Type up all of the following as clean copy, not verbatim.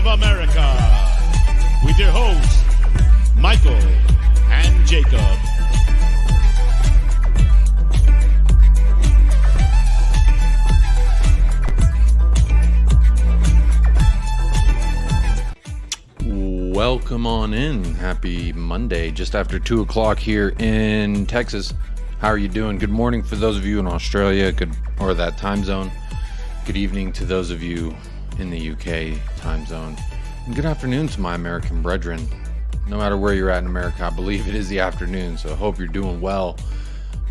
of America, with your hosts, Michael and Jacob. Welcome on in. Happy Monday, just after 2 o'clock here in Texas. How are you doing? Good morning for those of you in Australia, or that time zone. Good evening to those of you in the UK time zone. And good afternoon to my American brethren. No matter where you're at in America, I believe it is the afternoon, so I hope you're doing well.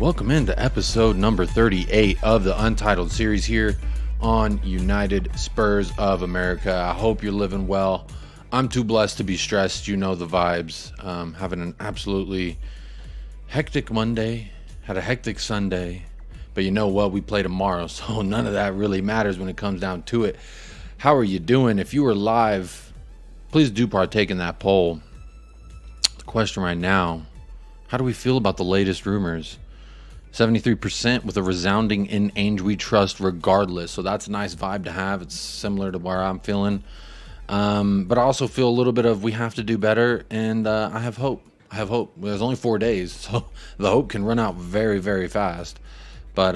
Welcome into episode number 38 of the Untitled series here on United Spurs of America. I hope you're living well. I'm too blessed to be stressed. You know the vibes. Having an absolutely hectic Monday. Had a hectic Sunday. But you know what? We play tomorrow, so none of that really matters when it comes down to it. How are you doing? If you were live, please do partake in that poll. The question right now, how do we feel about the latest rumors? 73% with a resounding in ANGE we trust regardless. So that's a nice vibe to have. It's similar to where I'm feeling. But I also feel a little bit of we have to do better, and I have hope. There's only 4 days, so the hope can run out very, very fast. But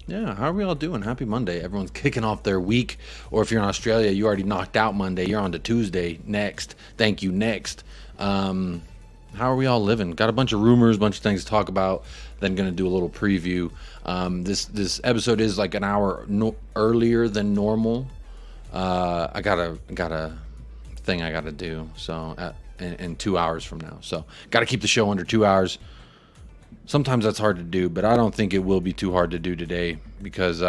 yeah, how are we all doing? Happy Monday. Everyone's kicking off their week, or if you're in Australia, you already knocked out Monday. You're on to Tuesday. Next. Thank you. Next. How are we all living? Got a bunch of rumors, bunch of things to talk about. Then going to do a little preview. This episode is like an hour earlier than normal. I got a thing I gotta do, so in 2 hours from now, so gotta keep the show under 2 hours. Sometimes that's hard to do, but I don't think it will be too hard to do today, because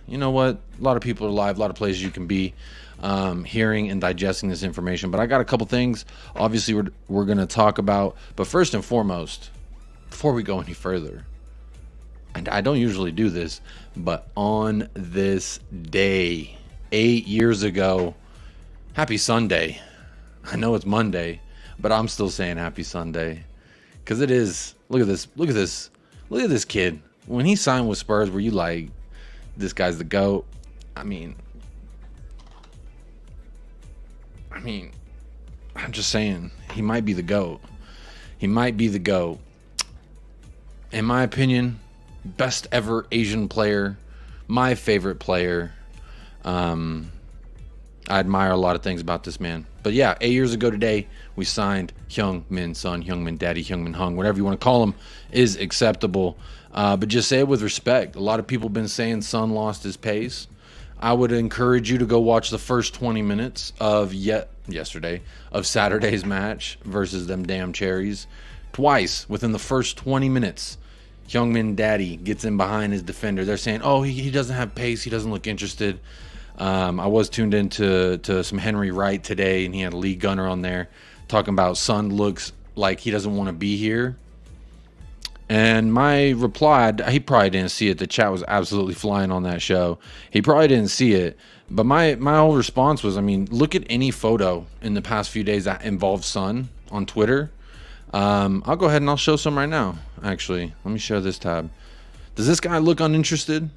you know what, a lot of people are live, a lot of places you can be hearing and digesting this information. But I got a couple things obviously we're gonna talk about, but first and foremost, before we go any further, and I don't usually do this, but on this day 8 years ago, happy Sunday. I know it's Monday, but I'm still saying happy Sunday, because it is. Look at this kid. When he signed with Spurs, were you like, this guy's the GOAT? I mean, I'm just saying, he might be the GOAT. He might be the GOAT. In my opinion, best ever Asian player, my favorite player. I admire a lot of things about this man. But yeah, 8 years ago today, we signed Heung-min Son, Heung-min Daddy, Heung-min Hung, whatever you want to call him is acceptable. But just say it with respect. A lot of people have been saying Son lost his pace. I would encourage you to go watch the first 20 minutes of Saturday's match versus them damn Cherries. Twice within the first 20 minutes, Heung-min Daddy gets in behind his defender. They're saying, oh, he doesn't have pace. He doesn't look interested. I was tuned into some Henry Wright today, and he had a lead gunner on there talking about Son looks like he doesn't want to be here. And my reply, he probably didn't see it. The chat was absolutely flying on that show. He probably didn't see it. But my whole response was, I mean, look at any photo in the past few days that involves Son on Twitter. I'll go ahead and I'll show some right now, actually. Let me share this tab. Does this guy look uninterested?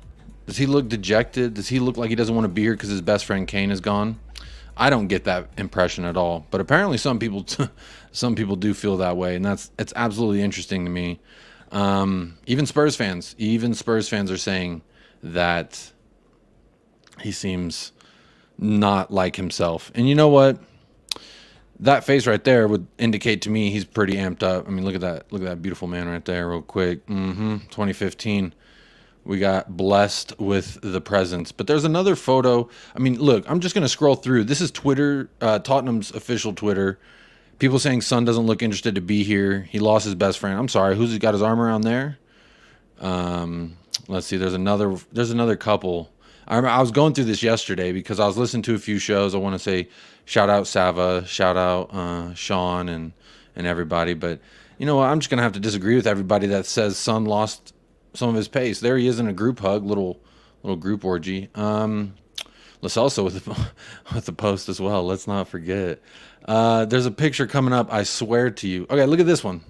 Does he look dejected? Does he look like he doesn't want to be here because his best friend Kane is gone? I don't get that impression at all. But apparently some people do feel that way, and it's absolutely interesting to me. Even Spurs fans are saying that he seems not like himself. And you know what? That face right there would indicate to me he's pretty amped up. I mean, look at that beautiful man right there real quick. 2015. We got blessed with the presence. But there's another photo. I mean, look, I'm just going to scroll through. This is Twitter, Tottenham's official Twitter. People saying Son doesn't look interested to be here. He lost his best friend. I'm sorry. Who's got his arm around there? Let's see. There's another couple. I was going through this yesterday because I was listening to a few shows. I want to say shout out Sava, shout out Sean and everybody. But you know what? I'm just going to have to disagree with everybody that says Son lost some of his pace. There he is in a group hug, little group orgy. Let's also with the post as well. Let's not forget. There's a picture coming up. I swear to you. Okay, look at this one.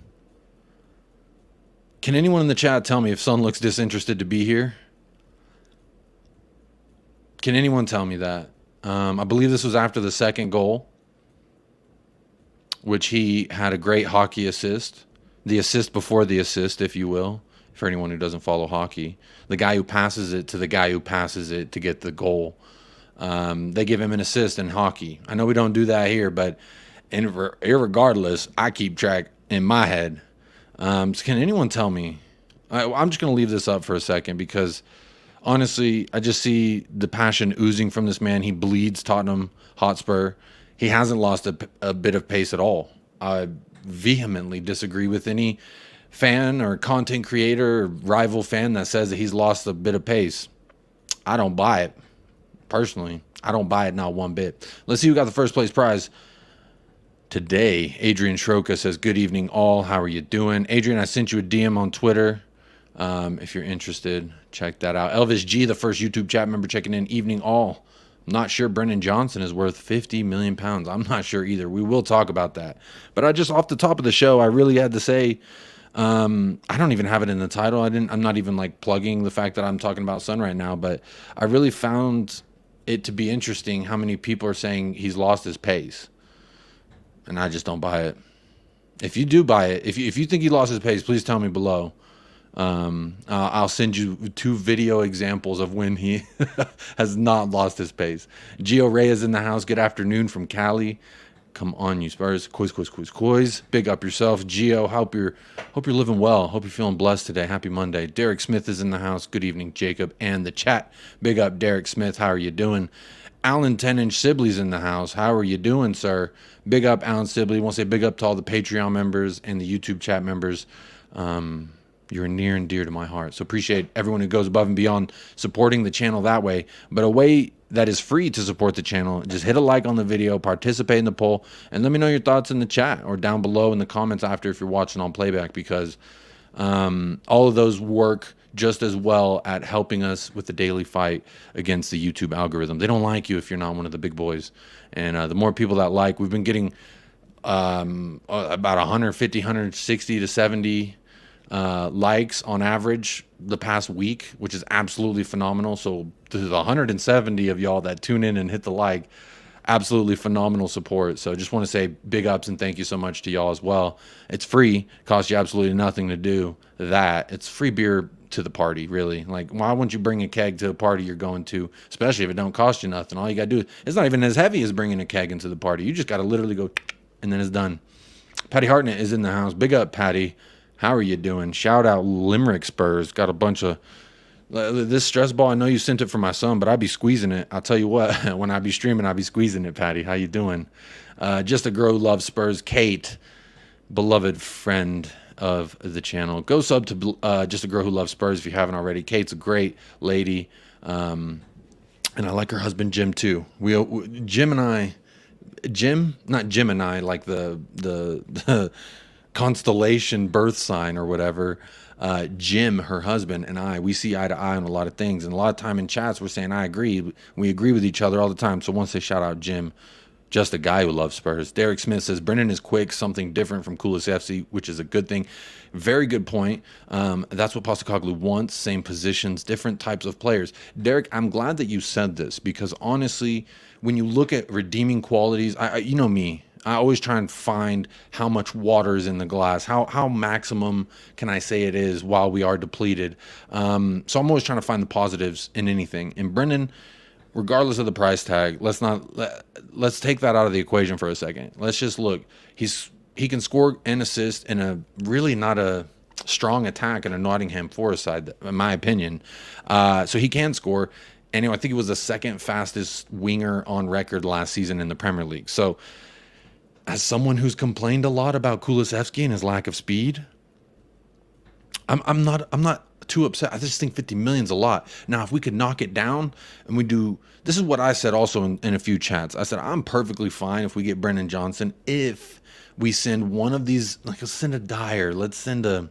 Can anyone in the chat tell me if Son looks disinterested to be here? Can anyone tell me that? I believe this was after the second goal, which he had a great hockey assist. The assist before the assist, if you will, for anyone who doesn't follow hockey. The guy who passes it to the guy who passes it to get the goal. They give him an assist in hockey. I know we don't do that here, but irregardless, I keep track in my head. So can anyone tell me? I'm just going to leave this up for a second because honestly, I just see the passion oozing from this man. He bleeds Tottenham Hotspur. He hasn't lost a bit of pace at all. I vehemently disagree with any fan or content creator or rival fan that says that he's lost a bit of pace. I don't buy it. Personally, I don't buy it, not one bit. Let's see who got the first place prize today. Adrian Shroka says, good evening all. How are you doing? Adrian, I sent you a DM on Twitter. If you're interested, check that out. Elvis G, the first YouTube chat member, checking in. Evening all. I'm not sure Brennan Johnson is worth 50 million pounds. I'm not sure either. We will talk about that. But I just, off the top of the show, I really had to say, I don't even have it in the title. I'm not even like plugging the fact that I'm talking about Son right now, but I really found it to be interesting how many people are saying he's lost his pace. And I just don't buy it. If you do buy it, if you think he lost his pace, please tell me below. I'll send you 2 video examples of when he has not lost his pace. Gio Reyes in the house. Good afternoon from Cali. Come on, you Spurs. Quiz. Big up yourself. Gio, hope you're living well. Hope you're feeling blessed today. Happy Monday. Derek Smith is in the house. Good evening, Jacob and the chat. Big up, Derek Smith. How are you doing? Alan 10-inch Sibley's in the house. How are you doing, sir? Big up, Alan Sibley. I want to say big up to all the Patreon members and the YouTube chat members. You're near and dear to my heart. So appreciate everyone who goes above and beyond supporting the channel that way. But a way that is free to support the channel, just hit a like on the video, participate in the poll, and let me know your thoughts in the chat or down below in the comments after if you're watching on playback, because all of those work just as well at helping us with the daily fight against the YouTube algorithm. They don't like you if you're not one of the big boys. And the more people that like, we've been getting about 150, 160 to 70 likes on average the past week, which is absolutely phenomenal. So to the 170 of y'all that tune in and hit the like, absolutely phenomenal support. So just want to say big ups and thank you so much to y'all as well. It's free, costs you absolutely nothing to do that. It's free beer to the party, really. Like, why wouldn't you bring a keg to a party you're going to, especially if it don't cost you nothing? All you gotta do, it's not even as heavy as bringing a keg into the party. You just gotta literally go and then it's done. Patty Hartnett is in the house. Big up, Patty. How are you doing? Shout out Limerick Spurs. Got a bunch of this stress ball. I know you sent it for my son, but I'd be squeezing it. I'll tell you what, when I be streaming, I'll be squeezing it, Patty. How you doing? Just a girl who loves Spurs. Kate, beloved friend of the channel. Go sub to Just a Girl Who Loves Spurs if you haven't already. Kate's a great lady. And I like her husband, Jim, too. Jim and I, not Gemini, like the constellation birth sign or whatever. Jim, her husband, and I, we see eye to eye on a lot of things, and a lot of time in chats we're saying I agree. We agree with each other all the time. So once they shout out Jim, just a guy who loves Spurs. Derek Smith says Brennan is quick, something different from Coolest FC, which is a good thing. Very good point. That's what Postecoglou wants. Same positions, different types of players. Derek, I'm glad that you said this, because honestly, when you look at redeeming qualities, you know me. I always try and find how much water is in the glass, how maximum can I say it is while we are depleted. So I'm always trying to find the positives in anything. And Brennan, regardless of the price tag, let's take that out of the equation for a second. Let's just look. He can score and assist in a really not a strong attack in a Nottingham Forest side, in my opinion. So he can score. And I think he was the second fastest winger on record last season in the Premier League. So as someone who's complained a lot about Kulusevski and his lack of speed, I'm not too upset. I just think 50 million's a lot. Now, if we could knock it down and we do, this is what I said also in a few chats. I said, I'm perfectly fine if we get Brennan Johnson, if we send one of these, like let's send a Dyer, let's send a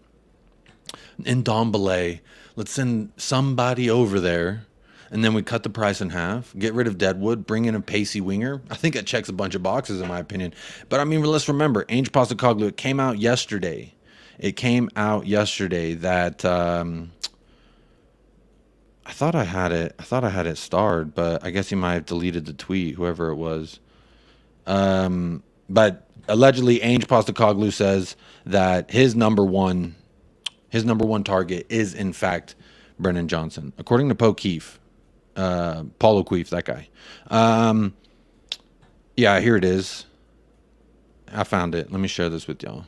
Ndombele, let's send somebody over there. And then we cut the price in half, get rid of Deadwood, bring in a pacey winger. I think that checks a bunch of boxes in my opinion. But I mean, let's remember, Ange Postecoglou, it came out yesterday. That I thought I had it. I thought I had it starred, but I guess he might have deleted the tweet, whoever it was. But allegedly, Ainge Postecoglou says that his number one target is in fact Brennan Johnson, according to Paul O'Keefe, that guy. Yeah, here it is. I found it. Let me share this with y'all.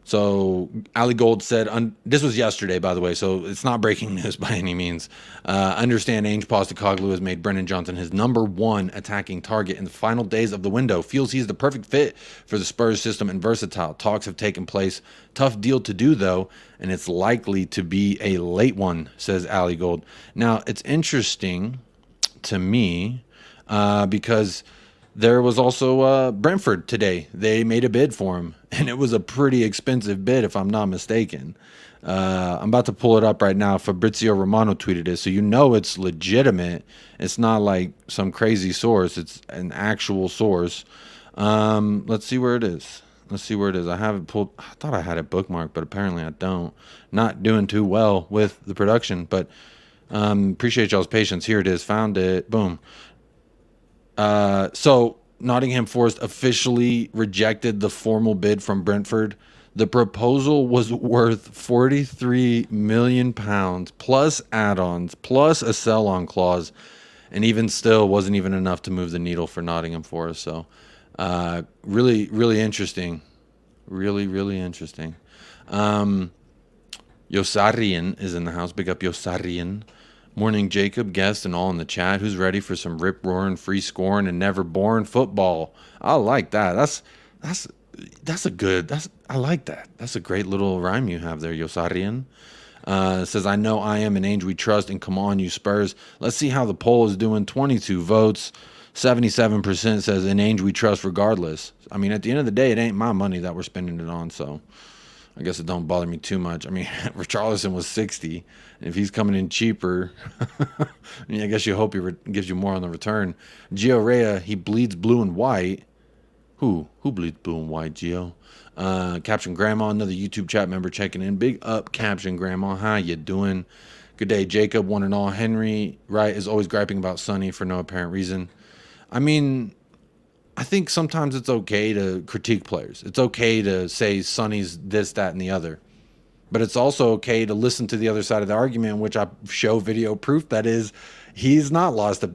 So Ali Gold said, this was yesterday, by the way, so it's not breaking news by any means. Understand Ainge Postecoglou has made Brennan Johnson his number one attacking target in the final days of the window. Feels he's the perfect fit for the Spurs system and versatile. Talks have taken place. Tough deal to do, though, and it's likely to be a late one, says Ali Gold. Now, it's interesting to me because there was also Brentford today. They made a bid for him, and it was a pretty expensive bid, if I'm not mistaken. I'm about to pull it up right now. Fabrizio Romano tweeted it, so you know it's legitimate. It's not like some crazy source. It's an actual source. Let's see where it is. I have it pulled. I thought I had it bookmarked, but apparently I don't. Not doing too well with the production, but appreciate y'all's patience. Here it is. Found it. Boom. So Nottingham Forest officially rejected the formal bid from Brentford. The proposal was worth £43 million plus add-ons, plus a sell-on clause, and even still wasn't even enough to move the needle for Nottingham Forest. So, really, really interesting. Really, really interesting. Yosarian is in the house. Big up Yosarian. Morning, Jacob, guest, and all in the chat. Who's ready for some rip-roaring, free-scoring, and never-boring football? I like that. I like that. That's a great little rhyme you have there, Yosarian. Says, I know I am an Ainge we trust, and come on, you Spurs. Let's see how the poll is doing. 22 votes. 77% says an Ainge we trust regardless. I mean, at the end of the day, it ain't my money that we're spending it on, so I guess it don't bother me too much. I mean, Richarlison was 60. And if he's coming in cheaper, I mean, I guess you hope he gives you more on the return. Gio Rea, he bleeds blue and white. Who bleeds blue and white, Gio? Caption Grandma, another YouTube chat member checking in. Big up, Caption Grandma. How you doing? Good day, Jacob. One and all. Henry Wright is always griping about Sonny for no apparent reason. I mean, I think sometimes it's okay to critique players. It's okay to say Sonny's this, that, and the other. But it's also okay to listen to the other side of the argument, which I show video proof that is, he's not lost. I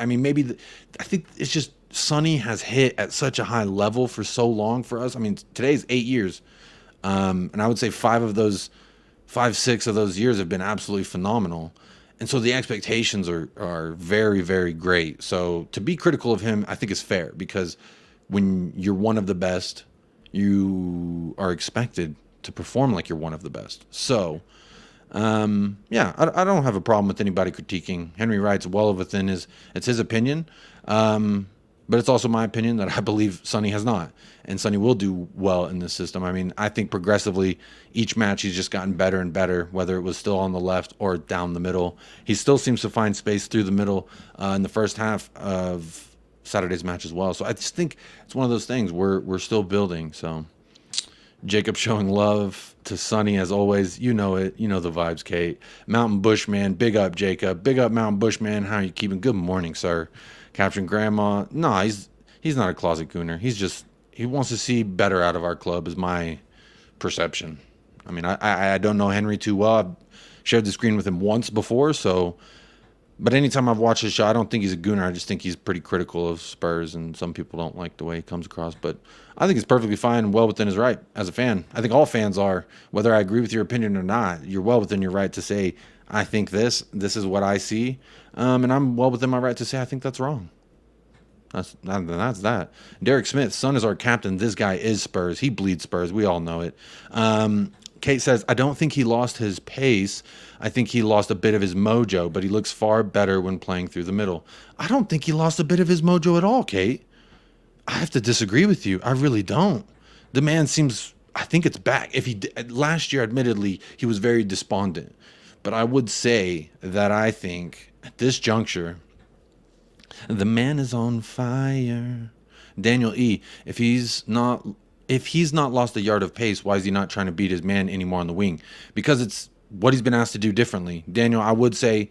mean, I think it's just Sonny has hit at such a high level for so long for us. I mean, today's 8 years. And I would say 6 of those years have been absolutely phenomenal. And so the expectations are very, very great. So to be critical of him, I think is fair, because when you're one of the best, you are expected to perform like you're one of the best. So, yeah, I don't have a problem with anybody critiquing. Henry Wright's well within it's his opinion. But it's also my opinion that I believe Sonny has not. And Sonny will do well in this system. I mean, I think progressively each match he's just gotten better and better, whether it was still on the left or down the middle. He still seems to find space through the middle in the first half of Saturday's match as well. So I just think it's one of those things we're still building. So Jacob showing love to Sonny as always. You know it. You know the vibes, Kate. Mountain Bushman. Big up, Jacob. Big up, Mountain Bushman. How are you keeping? Good morning, sir. Captain Grandma. No, he's not a closet gooner. He wants to see better out of our club is my perception. I mean, I don't know Henry too well. I've shared the screen with him once before, but anytime I've watched his show, I don't think he's a gooner. I just think he's pretty critical of Spurs, and some people don't like the way he comes across. But I think it's perfectly fine and well within his right as a fan. I think all fans are, whether I agree with your opinion or not. You're well within your right to say, I think this is what I see, and I'm well within my right to say I think that's wrong. That's that. Derek Smith, son is our captain. This guy is Spurs. He bleeds Spurs. We all know it. Kate says, I don't think he lost his pace. I think he lost a bit of his mojo, but he looks far better when playing through the middle. I don't think he lost a bit of his mojo at all, Kate. I have to disagree with you. I really don't. The man seems, I think it's back. Last year, admittedly, he was very despondent. But I would say that I think at this juncture, the man is on fire. Daniel E., if he's not lost a yard of pace, why is he not trying to beat his man anymore on the wing? Because it's what he's been asked to do differently. Daniel, I would say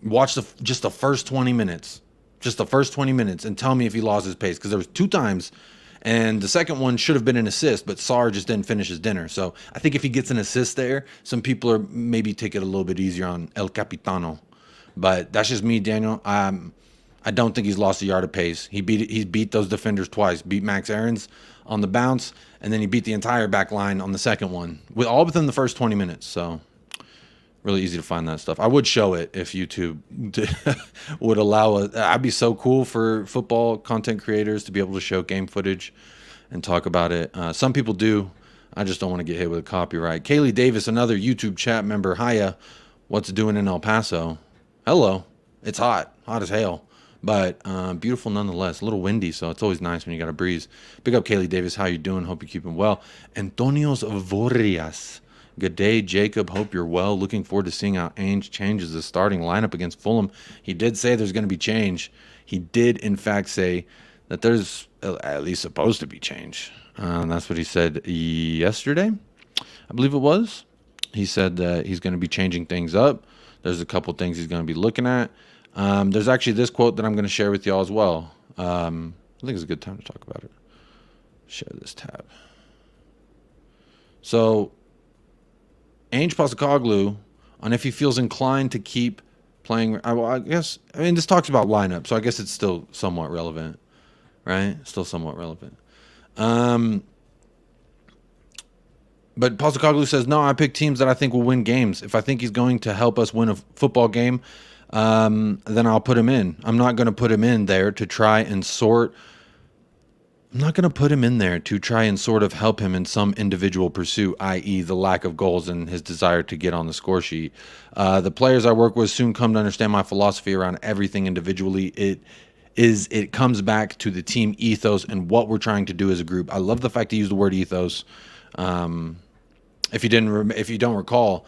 watch just the first 20 minutes. Just the first 20 minutes and tell me if he lost his pace, because there was 2 times, and the second one should have been an assist, but Sarr just didn't finish his dinner. So I think if he gets an assist there, some people are maybe take it a little bit easier on El Capitano. But that's just me, Daniel. I don't think he's lost a yard of pace. He's beat those defenders twice. Beat Max Aarons on the bounce, and then he beat the entire back line on the second one, all within the first 20 minutes. So really easy to find that stuff. I would show it if YouTube would allow it. I'd be so cool for football content creators to be able to show game footage and talk about it. Some people do. I just don't want to get hit with a copyright. Kaylee Davis, another YouTube chat member. Hiya. What's doing in El Paso? Hello. It's hot as hell, but beautiful nonetheless. A little windy, so it's always nice when you got a breeze. Big up Kaylee Davis. How you doing? Hope you're keeping well. Antonios Vorrias. Good day, Jacob. Hope you're well. Looking forward to seeing how Ainge changes the starting lineup against Fulham. He did say there's going to be change. He did, in fact, say that there's at least supposed to be change. That's what he said yesterday, I believe it was. He said that he's going to be changing things up. There's a couple things he's going to be looking at. There's actually this quote that I'm going to share with y'all as well. I think it's a good time to talk about it. Share this tab. So Ainge Postecoglou, on if he feels inclined to keep playing. I mean, this talks about lineup, so I guess it's still somewhat relevant, right? Still somewhat relevant. But Postecoglou says, no, I pick teams that I think will win games. If I think he's going to help us win a football game, then I'll put him in. I'm not going to put him in there to try and sort. I'm not going to put him in there to try and sort of help him in some individual pursuit, i.e. the lack of goals and his desire to get on the score sheet. The players I work with soon come to understand my philosophy around everything individually. It comes back to the team ethos and what we're trying to do as a group. I love the fact he used the word ethos. If you don't recall,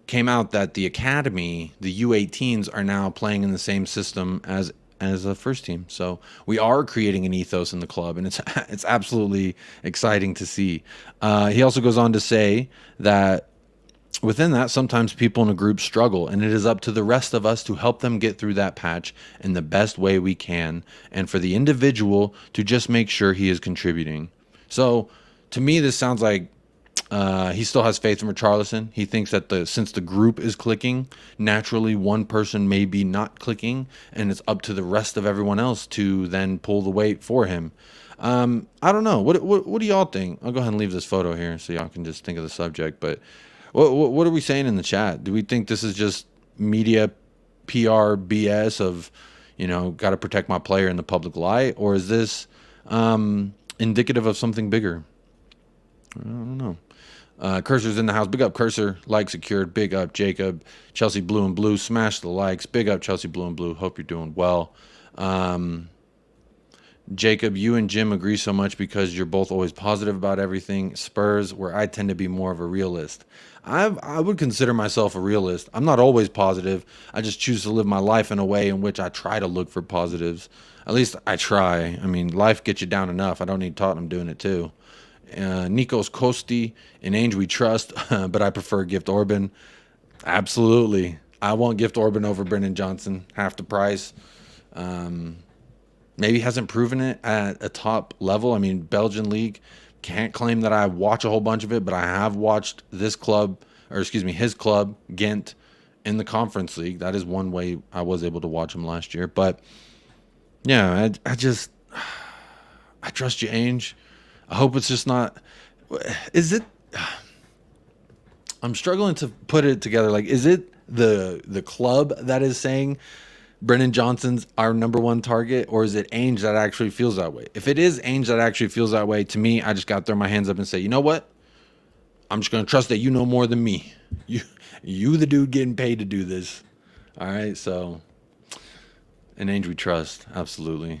came out that the academy, the U18s, are now playing in the same system as a first team. So we are creating an ethos in the club, and it's absolutely exciting to see. He also goes on to say that within that, sometimes people in a group struggle, and it is up to the rest of us to help them get through that patch in the best way we can, and for the individual to just make sure he is contributing. So to me, this sounds like he still has faith in Richarlison. He thinks that since the group is clicking, naturally one person may be not clicking, and it's up to the rest of everyone else to then pull the weight for him. I don't know. What do y'all think? I'll go ahead and leave this photo here so y'all can just think of the subject. But what are we saying in the chat? Do we think this is just media PR BS of, got to protect my player in the public light, or is this indicative of something bigger? I don't know. Cursor's in the house. Big up Cursor. Like secured. Big up Jacob. Chelsea Blue and Blue. Smash the likes. Big up Chelsea Blue and Blue. Hope you're doing well. Jacob, you and Jim agree so much because you're both always positive about everything. Spurs, where I tend to be more of a realist. I would consider myself a realist. I'm not always positive. I just choose to live my life in a way in which I try to look for positives. At least I try. I mean, life gets you down enough. I don't need Tottenham doing it too. Nikos Kosti, in Ainge we trust, but I prefer Gift Orban. Absolutely. I want Gift Orban over Brennan Johnson, half the price. Maybe hasn't proven it at a top level. I mean, Belgian league, can't claim that I watch a whole bunch of it, but I have watched his club, Ghent, in the Conference League. That is one way I was able to watch him last year. But yeah, I trust you, Ainge. I hope it's just not. Is it? I'm struggling to put it together. Like, is it the club that is saying Brennan Johnson's our #1 target, or is it Ainge that actually feels that way? If it is Ainge that actually feels that way, to me, I just got to throw my hands up and say, you know what? I'm just going to trust that you know more than me. You the dude getting paid to do this. All right, so. And Ainge we trust, absolutely.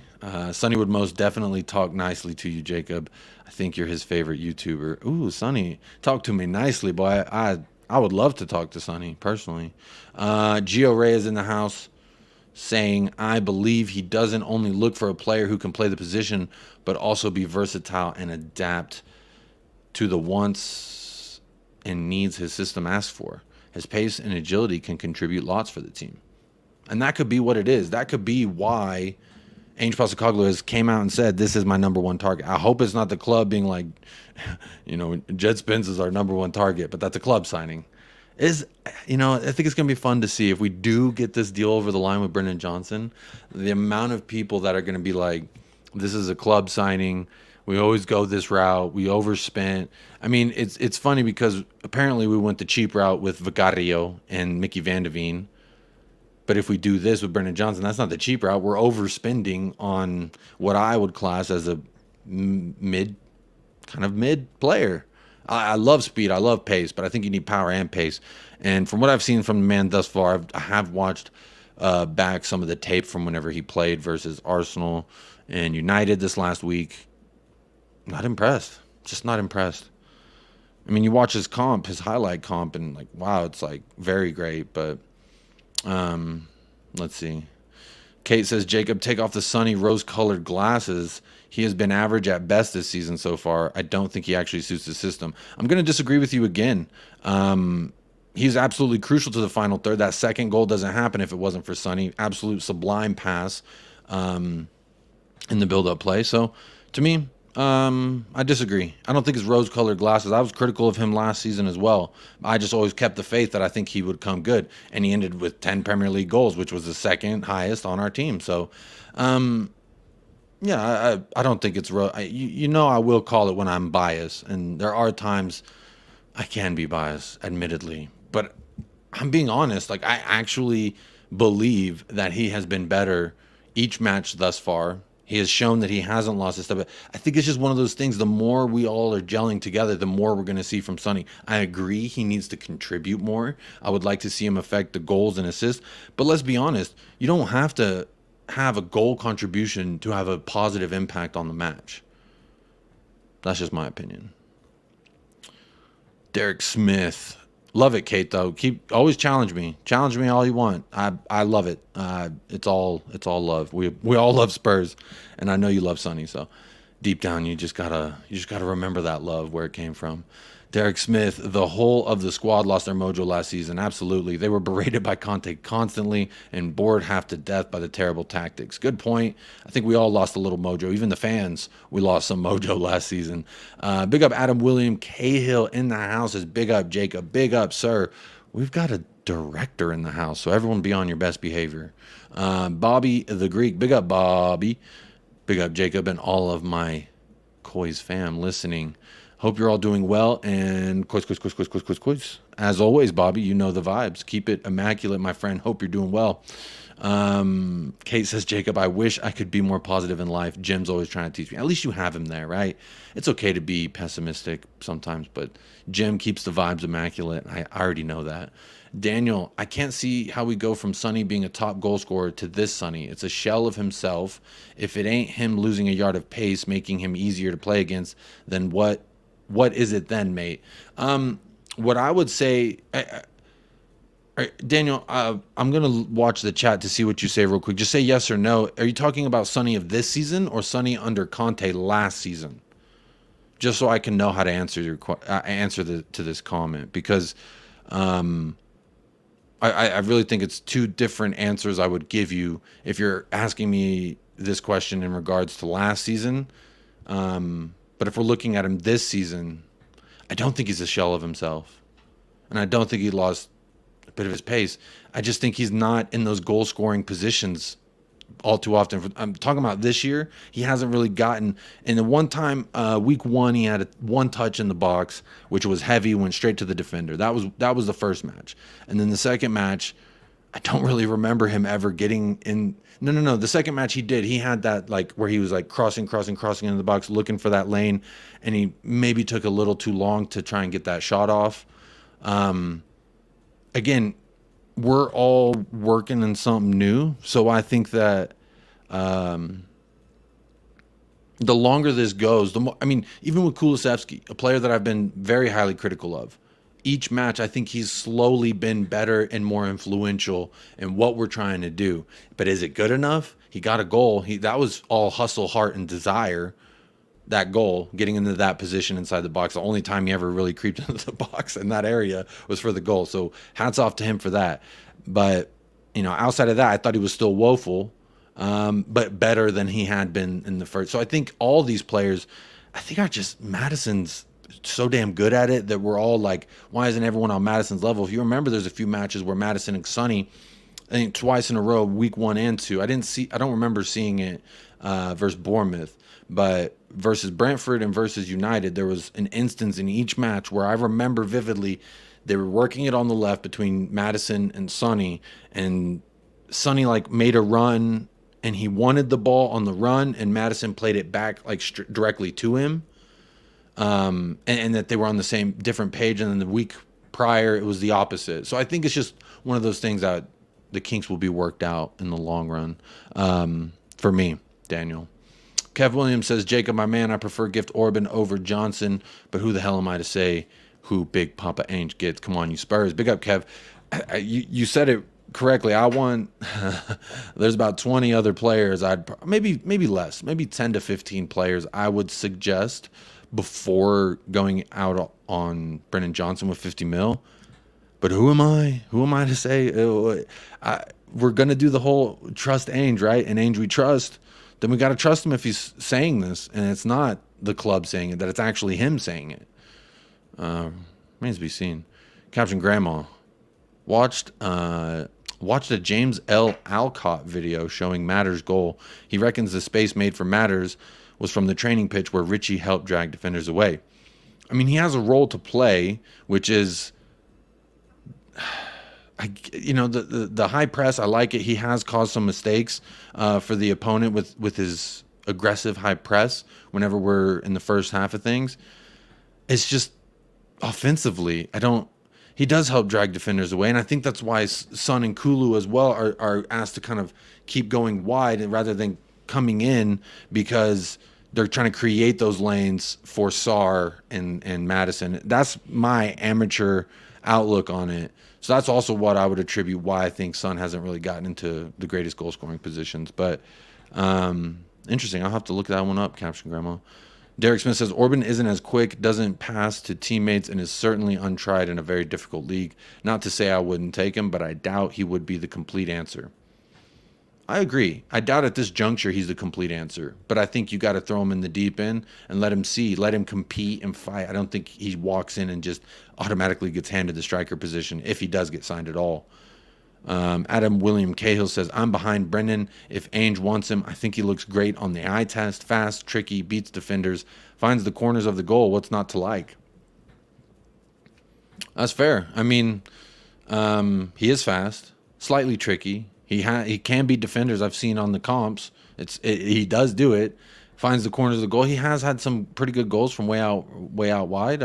Sonny would most definitely talk nicely to you, Jacob. I think you're his favorite YouTuber. Ooh, Sonny, talk to me nicely, boy. I would love to talk to Sonny, personally. Gio Ray is in the house saying, I believe he doesn't only look for a player who can play the position, but also be versatile and adapt to the wants and needs his system asks for. His pace and agility can contribute lots for the team. And that could be what it is. That could be why Ange Postecoglou has came out and said, this is my number one target. I hope it's not the club being like, Jed Spence is our number one target, but that's a club signing. I think it's going to be fun to see if we do get this deal over the line with Brennan Johnson, the amount of people that are going to be like, this is a club signing. We always go this route. We overspent. I mean, it's funny because apparently we went the cheap route with Vicario and Mickey Van de Veen. But if we do this with Brennan Johnson, that's not the cheap route. We're overspending on what I would class as a mid player. I love speed. I love pace, but I think you need power and pace. And from what I've seen from the man thus far, I have watched back some of the tape from whenever he played versus Arsenal and United this last week. Not impressed. Just not impressed. I mean, you watch his highlight comp, and like, wow, it's like very great. But let's see. Kate says, Jacob, take off the sunny rose-colored glasses. He has been average at best this season so far. I don't think he actually suits the system. I'm going to disagree with you again. He's absolutely crucial to the final third. That second goal doesn't happen if it wasn't for Sonny. Absolute sublime pass in the build-up play. So, to me, I disagree. I don't think it's rose-colored glasses. I was critical of him last season as well. I just always kept the faith that I think he would come good. And he ended with 10 Premier League goals, which was the second highest on our team. So, yeah, I don't think it's I will call it when I'm biased, and there are times I can be biased, admittedly. But I'm being honest. Like, I actually believe that he has been better each match thus far. He has shown that he hasn't lost his stuff. I think it's just one of those things. The more we all are gelling together, the more we're going to see from Sonny. I agree he needs to contribute more. I would like to see him affect the goals and assists. But let's be honest. You don't have to have a goal contribution to have a positive impact on the match. That's just my opinion. Derek Smith. Love it, Kate, though. Always challenge me. Challenge me all you want. I love it. It's all love. We all love Spurs, and I know you love Sonny, so deep down you just gotta remember that love, where it came from. Derek Smith, the whole of the squad lost their mojo last season. Absolutely. They were berated by Conte constantly and bored half to death by the terrible tactics. Good point. I think we all lost a little mojo. Even the fans, we lost some mojo last season. Big up Adam William Cahill in the house. Is big up Jacob. Big up, sir. We've got a director in the house, so everyone be on your best behavior. Bobby the Greek. Big up, Bobby. Big up Jacob and all of my Coys fam listening. Hope you're all doing well, and quiz. As always, Bobby, you know the vibes. Keep it immaculate, my friend. Hope you're doing well. Kate says, Jacob, I wish I could be more positive in life. Jim's always trying to teach me. At least you have him there, right? It's okay to be pessimistic sometimes, but Jim keeps the vibes immaculate. I already know that. Daniel, I can't see how we go from Sonny being a top goal scorer to this Sonny. It's a shell of himself. If it ain't him losing a yard of pace, making him easier to play against, then what is it then, mate? What I would say, Daniel, I'm going to watch the chat to see what you say real quick. Just say yes or no. Are you talking about Sonny of this season or Sonny under Conte last season? Just so I can know how to answer to this comment, because I really think it's two different answers I would give you if you're asking me this question in regards to last season. But if we're looking at him this season, I don't think he's a shell of himself. And I don't think he lost a bit of his pace. I just think he's not in those goal-scoring positions all too often. I'm talking about this year. He hasn't really gotten... In the one time, week one, he had one touch in the box, which was heavy, went straight to the defender. That was the first match. And then the second match, I don't really remember him ever getting in... No. The second match he did, he had that like where he was like crossing into the box, looking for that lane, and he maybe took a little too long to try and get that shot off. Again, we're all working in something new, so I think that the longer this goes, the more. I mean, even with Kulusevski, a player that I've been very highly critical of, each match, I think he's slowly been better and more influential in what we're trying to do. But is it good enough? He got a goal. That was all hustle, heart, and desire. that goal, getting into that position inside the box. The only time he ever really creeped into the box in that area was for the goal. So hats off to him for that. But, you know, outside of that, I thought he was still woeful, but better than he had been in the first. So I think all these players, I think are just, Maddison's so damn good at it that we're all like, why isn't everyone on Maddison's level? If you remember, there's a few matches where Maddison and Sonny, I think twice in a row, week 1 and 2. I don't remember seeing it versus Bournemouth, but versus Brentford and versus United, there was an instance in each match where I remember vividly they were working it on the left between Maddison and Sonny, and Sonny like made a run and he wanted the ball on the run, and Maddison played it back like directly to him, and that they were on the same different page. And then the week prior it was the opposite. So I think it's just one of those things that the kinks will be worked out in the long run, for me, Daniel. Kev Williams says, Jacob, my man, I prefer Gift Orban over Johnson, but who the hell am I to say who Big Papa Ainge gets? Come on, you Spurs. Big up, Kev. You said it correctly. I want there's about 20 other players maybe less, maybe 10 to 15 players I would suggest before going out on Brennan Johnson with 50 mil. But who am I? Who am I to say? We're going to do the whole trust Ainge, right? And Ainge we trust. Then we got to trust him if he's saying this, and it's not the club saying it, that it's actually him saying it. Remains to be seen. Caption Grandma. Watched a James L. Alcott video showing Matters' goal. He reckons the space made for Matters was from the training pitch where Richie helped drag defenders away. I mean, he has a role to play, which is, the high press. I like it. He has caused some mistakes for the opponent with his aggressive high press whenever we're in the first half of things. It's just offensively, he does help drag defenders away, and I think that's why Son and Kulu as well are asked to kind of keep going wide and rather than coming in, because they're trying to create those lanes for Sarr and Maddison. That's my amateur outlook on it. So that's also what I would attribute why I think Son hasn't really gotten into the greatest goal scoring positions. But interesting. I'll have to look that one up, Caption Grandma. Derek Smith says, Orban isn't as quick, doesn't pass to teammates, and is certainly untried in a very difficult league. Not to say I wouldn't take him, but I doubt he would be the complete answer. I agree. I doubt at this juncture he's the complete answer, but I think you got to throw him in the deep end and let him compete and fight. I don't think he walks in and just automatically gets handed the striker position if he does get signed at all. Adam William Cahill says, I'm behind Brennan. If Ainge wants him, I think he looks great on the eye test. Fast, tricky, beats defenders, finds the corners of the goal. What's not to like? That's fair. I mean, he is fast, slightly tricky. He can beat defenders. I've seen on the comps. He does do it. Finds the corners of the goal. He has had some pretty good goals from way out wide.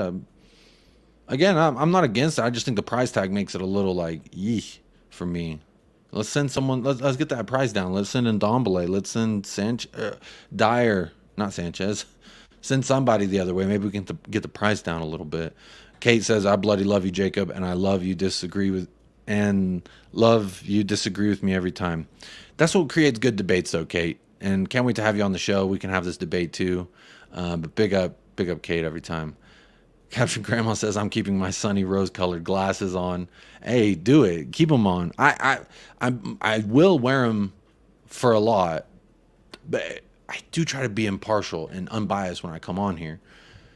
Again, I'm not against it. I just think the price tag makes it a little like yeesh for me. Let's send someone. Let's get that price down. Let's send in Ndombele. Let's send Dyer, not Sanchez. Send somebody the other way. Maybe we can get the price down a little bit. Kate says, I bloody love you, Jacob, and I love you disagree with me every time. That's what creates good debates, though, Kate. And can't wait to have you on the show. We can have this debate too. But big up Kate every time. Caption Grandma says, I'm keeping my sunny rose-colored glasses on. Hey, do it. Keep them on. I will wear them for a lot, but I do try to be impartial and unbiased when I come on here,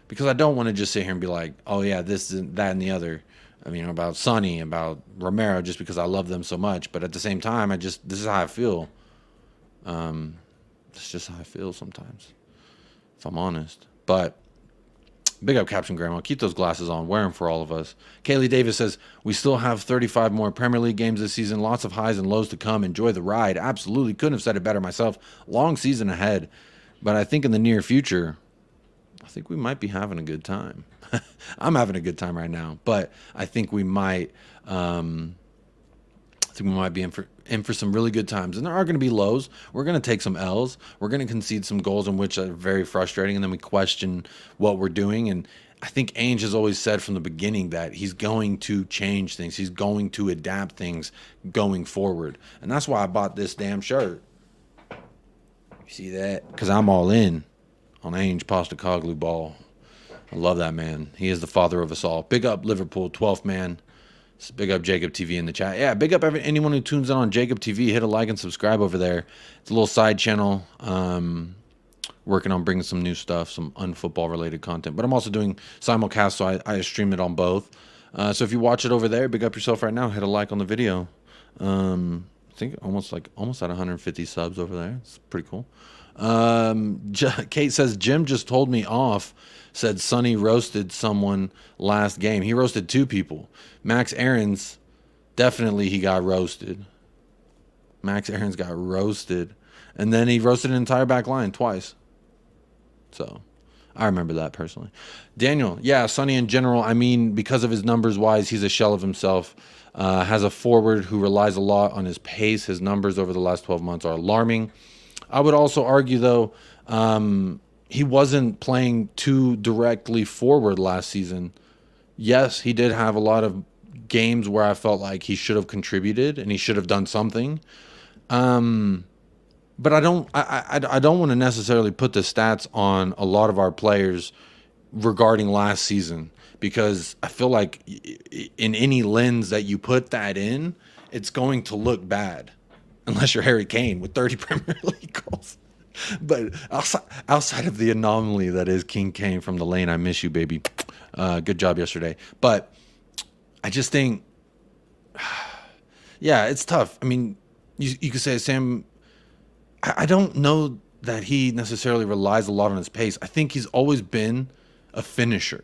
because I don't want to just sit here and be like, oh yeah, this and that and the other. I mean, about Sonny, about Romero, just because I love them so much. But at the same time, this is how I feel. It's just how I feel sometimes, if I'm honest. But big up Captain Grandma. Keep those glasses on. Wear them for all of us. Kaylee Davis says, we still have 35 more Premier League games this season. Lots of highs and lows to come. Enjoy the ride. Absolutely. Couldn't have said it better myself. Long season ahead. But I think in the near future, I think we might be having a good time. I'm having a good time right now, but I think we might. Be in for some really good times, and there are going to be lows. We're going to take some L's. We're going to concede some goals in which are very frustrating, and then we question what we're doing. And I think Ainge has always said from the beginning that he's going to change things. He's going to adapt things going forward, and that's why I bought this damn shirt. You see that? Because I'm all in on Ainge Postecoglou ball. I love that man. He is the father of us all. Big up Liverpool, 12th man. Big up Jacob TV in the chat. Yeah, big up anyone who tunes in on Jacob TV. Hit a like and subscribe over there. It's a little side channel. Working on bringing some new stuff, some unfootball related content. But I'm also doing simulcast, so I stream it on both. So if you watch it over there, big up yourself right now. Hit a like on the video. I think almost at 150 subs over there. It's pretty cool. Kate says, Jim just told me off. Said Sonny roasted someone last game. He roasted 2 people. Max Aarons, definitely he got roasted. Max Aarons got roasted. And then he roasted an entire back line twice. So I remember that personally. Daniel, yeah, Sonny in general, I mean, because of his numbers wise, he's a shell of himself. Has a forward who relies a lot on his pace. His numbers over the last 12 months are alarming. I would also argue, though, he wasn't playing too directly forward last season. Yes, he did have a lot of games where I felt like he should have contributed and he should have done something. But I don't want to necessarily put the stats on a lot of our players regarding last season, because I feel like in any lens that you put that in, it's going to look bad, unless you're Harry Kane with 30 Premier League goals. But outside of the anomaly that is King Kane from the lane, I miss you, baby. Good job yesterday. But I just think, yeah, it's tough. I mean, you could say, Sam, I don't know that he necessarily relies a lot on his pace. I think he's always been a finisher.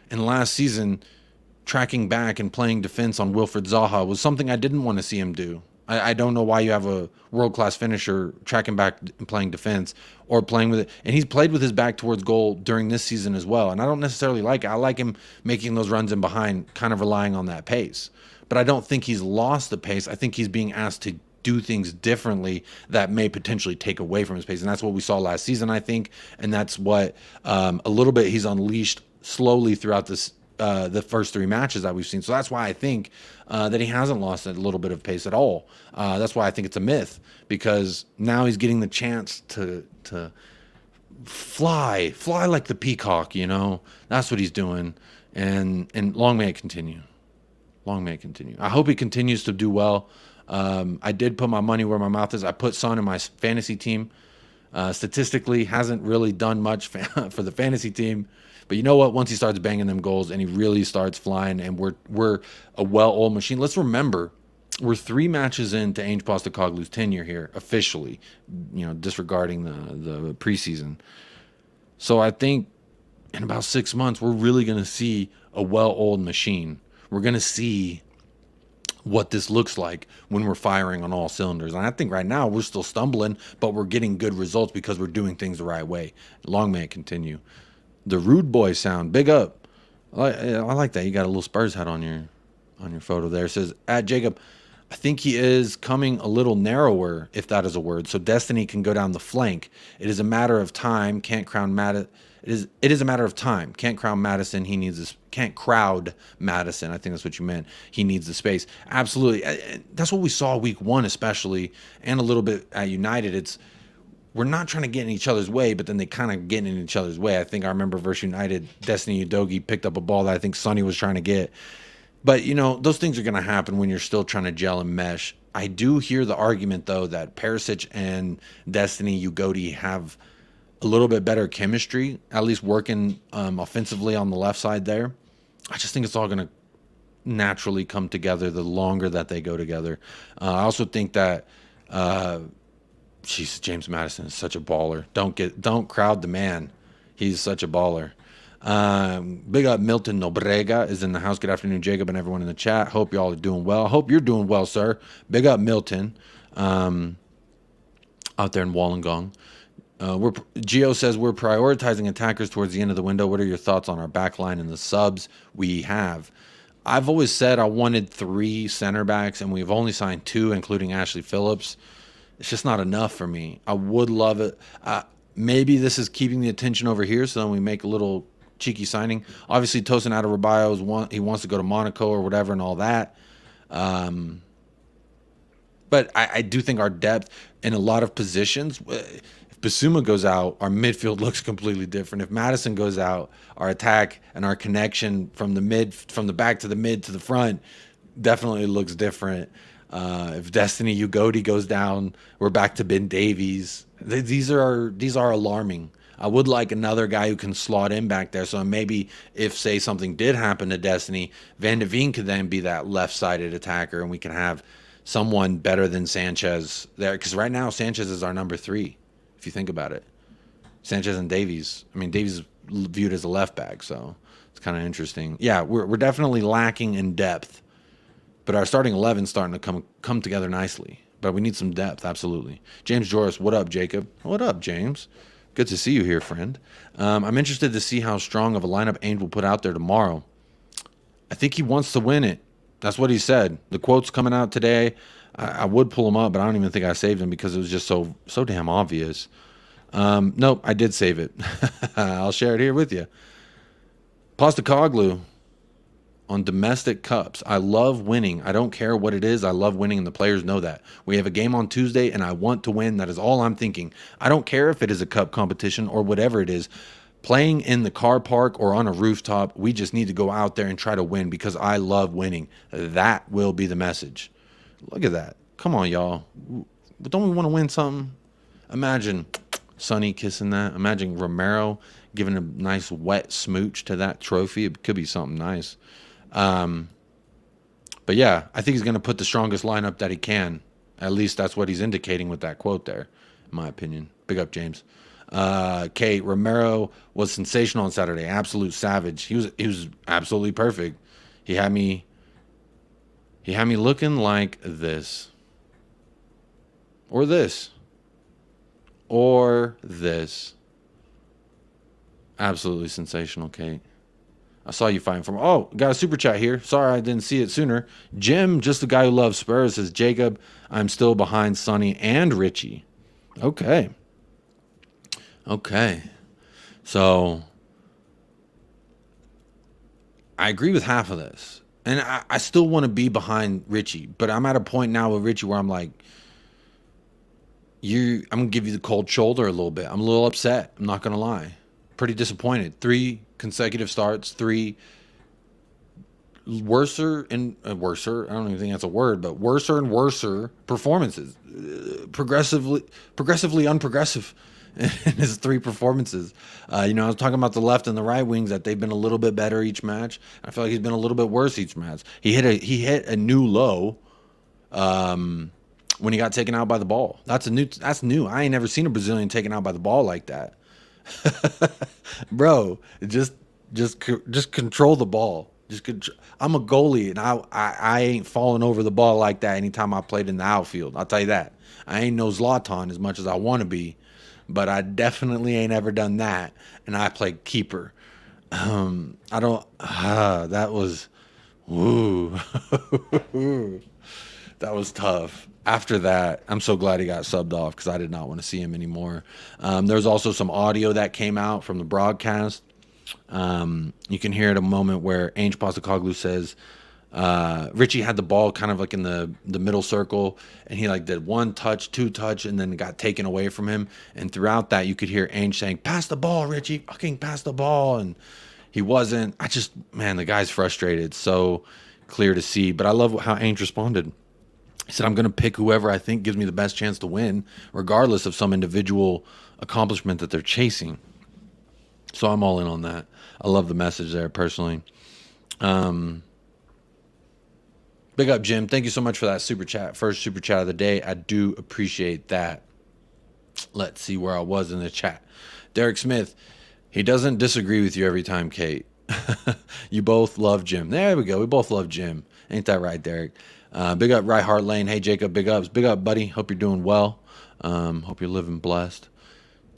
And last season, tracking back and playing defense on Wilfred Zaha was something I didn't want to see him do. I don't know why you have a world-class finisher tracking back and playing defense or playing with it. And he's played with his back towards goal during this season as well. And I don't necessarily like it. I like him making those runs in behind, kind of relying on that pace. But I don't think he's lost the pace. I think he's being asked to do things differently that may potentially take away from his pace. And that's what we saw last season, I think. And that's what a little bit he's unleashed slowly throughout this the first 3 matches that we've seen. So that's why I think that he hasn't lost a little bit of pace at all. That's why I think it's a myth, because now he's getting the chance to fly like the peacock, you know. That's what he's doing. And long may it continue. Long may it continue. I hope he continues to do well. I did put my money where my mouth is. I put Son in my fantasy team. Statistically, hasn't really done much for the fantasy team. But you know what? Once he starts banging them goals and he really starts flying, and we're a well-oiled machine. Let's remember, we're 3 matches into Ainge Postecoglou's tenure here officially, you know, disregarding the preseason. So I think in about 6 months, we're really going to see a well-oiled machine. We're going to see what this looks like when we're firing on all cylinders. And I think right now we're still stumbling, but we're getting good results because we're doing things the right way. Long may it continue. The rude boy sound, big up. I like that. You got a little Spurs hat on your photo there. It says, at Jacob, I think he is coming a little narrower, if that is a word, so Destiny can go down the flank. It is a matter of time. Can't crown Madison. It is a matter of time. Can't crown Madison. He needs this. Can't crowd Madison. I think that's what you meant. He needs the space. Absolutely. That's what we saw week 1, especially, and a little bit at United. We're not trying to get in each other's way, but then they kind of get in each other's way. I think I remember versus United, Destiny Udogie picked up a ball that I think Sonny was trying to get. But, you know, those things are going to happen when you're still trying to gel and mesh. I do hear the argument, though, that Perisic and Destiny Udogie have a little bit better chemistry, at least working offensively on the left side there. I just think it's all going to naturally come together the longer that they go together. I also think that James Madison is such a baller. Don't crowd the man. He's such a baller. Big up Milton Nobrega is in the house. Good afternoon, Jacob, and everyone in the chat. Hope y'all are doing well. Hope you're doing well, sir. Big up Milton out there in Wollongong. Gio says we're prioritizing attackers towards the end of the window. What are your thoughts on our back line and the subs we have? I've always said I wanted 3 center backs, and we've only signed 2, including Ashley Phillips. It's just not enough for me. I would love it. Maybe this is keeping the attention over here, so then we make a little cheeky signing. Obviously, Tosin Adarabioyo, he wants to go to Monaco or whatever and all that. But I do think our depth in a lot of positions, if Basuma goes out, our midfield looks completely different. If Madison goes out, our attack and our connection from the back to the mid to the front definitely looks different. If Destiny Ugodi goes down, we're back to Ben Davies. These are alarming. I would like another guy who can slot in back there. So maybe if, say, something did happen to Destiny, Van de Veen could then be that left-sided attacker, and we can have someone better than Sanchez there. Because right now, Sanchez is our number 3, if you think about it. Sanchez and Davies. I mean, Davies is viewed as a left back, so it's kind of interesting. Yeah, we're definitely lacking in depth, but our starting 11 is starting to come together nicely. But we need some depth, absolutely. James Joris, what up, Jacob? What up, James? Good to see you here, friend. I'm interested to see how strong of a lineup Ainge will put out there tomorrow. I think he wants to win it. That's what he said. The quote's coming out today. I would pull him up, but I don't even think I saved him because it was just so damn obvious. Nope, I did save it. I'll share it here with you. Postecoglou on domestic cups. I love winning. I don't care what it is. I love winning, and the players know that. We have a game on Tuesday, and I want to win. That is all I'm thinking. I don't care if it is a cup competition or whatever it is. Playing in the car park or on a rooftop, we just need to go out there and try to win because I love winning. That will be the message. Look at that. Come on, y'all. Don't we want to win something? Imagine Sonny kissing that. Imagine Romero giving a nice wet smooch to that trophy. It could be something nice. But yeah, I think he's going to put the strongest lineup that he can. At least that's what he's indicating with that quote there, in my opinion. Big up, James. Kate, Romero was sensational on Saturday. Absolute savage. He was absolutely perfect. He had me looking like this. Or this. Or this. Absolutely sensational, Kate. I saw you fighting from. Oh, got a super chat here. Sorry I didn't see it sooner. Jim, just the guy who loves Spurs, says, Jacob, I'm still behind Sonny and Richie. Okay. So I agree with half of this. And I still want to be behind Richie. But I'm at a point now with Richie where I'm like, I'm going to give you the cold shoulder a little bit. I'm a little upset. I'm not going to lie. Pretty disappointed. 3 consecutive starts, 3 worser. I don't even think that's a word, but worser and worser performances. Progressively unprogressive in his 3 performances. I was talking about the left and the right wings, that they've been a little bit better each match. I feel like he's been a little bit worse each match. He hit a new low when he got taken out by the ball. That's new. I ain't never seen a Brazilian taken out by the ball like that. Bro, just control the ball. I'm a goalie, and I ain't falling over the ball like that anytime I played in the outfield. I'll tell you that. I ain't no Zlatan as much as I want to be, but I definitely ain't ever done that. And I played keeper. That was, woo. That was tough. After that, I'm so glad he got subbed off because I did not want to see him anymore. There's also some audio that came out from the broadcast. You can hear at a moment where Ange Postecoglou says Richie had the ball kind of like in the middle circle, and he like did 1 touch, 2 touch, and then it got taken away from him. And throughout that, you could hear Ange saying, "Pass the ball, Richie, fucking pass the ball." And he wasn't. The guy's frustrated. So clear to see. But I love how Ainge responded. He said, I'm going to pick whoever I think gives me the best chance to win, regardless of some individual accomplishment that they're chasing. So I'm all in on that. I love the message there, personally. Big up, Jim. Thank you so much for that super chat. First super chat of the day. I do appreciate that. Let's see where I was in the chat. Derek Smith. He doesn't disagree with you every time, Kate. You both love Jim. There we go. We both love Jim. Ain't that right, Derek? Big up, Right Heart Lane. Hey, Jacob, big ups. Big up, buddy. Hope you're doing well. Hope you're living blessed.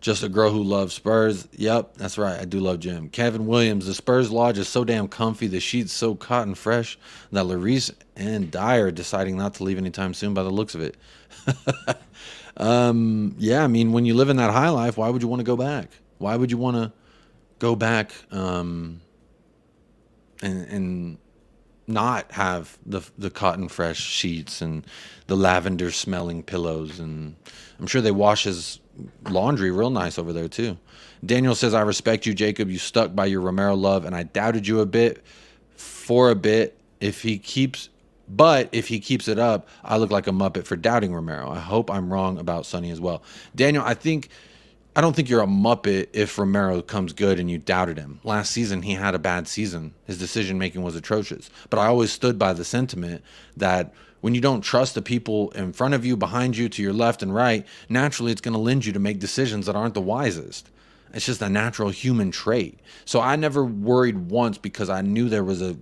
Just a girl who loves Spurs. Yep, that's right. I do love Jim. Kevin Williams. The Spurs Lodge is so damn comfy. The sheets so cotton fresh that Larice and Dyer are deciding not to leave anytime soon by the looks of it. Yeah, I mean, when you live in that high life, why would you want to go back? Why would you want to go back and not have the cotton fresh sheets and the lavender smelling pillows, and I'm sure they wash his laundry real nice over there too. Daniel says, I respect you, Jacob. You stuck by your Romero love, and I doubted you a bit for a bit. If he keeps it up, I look like a muppet for doubting Romero. I hope I'm wrong about Sonny as well. Daniel, I don't think you're a muppet if Romero comes good and you doubted him. Last season, he had a bad season. His decision-making was atrocious. But I always stood by the sentiment that when you don't trust the people in front of you, behind you, to your left and right, naturally it's going to lend you to make decisions that aren't the wisest. It's just a natural human trait. So I never worried once because I knew there was a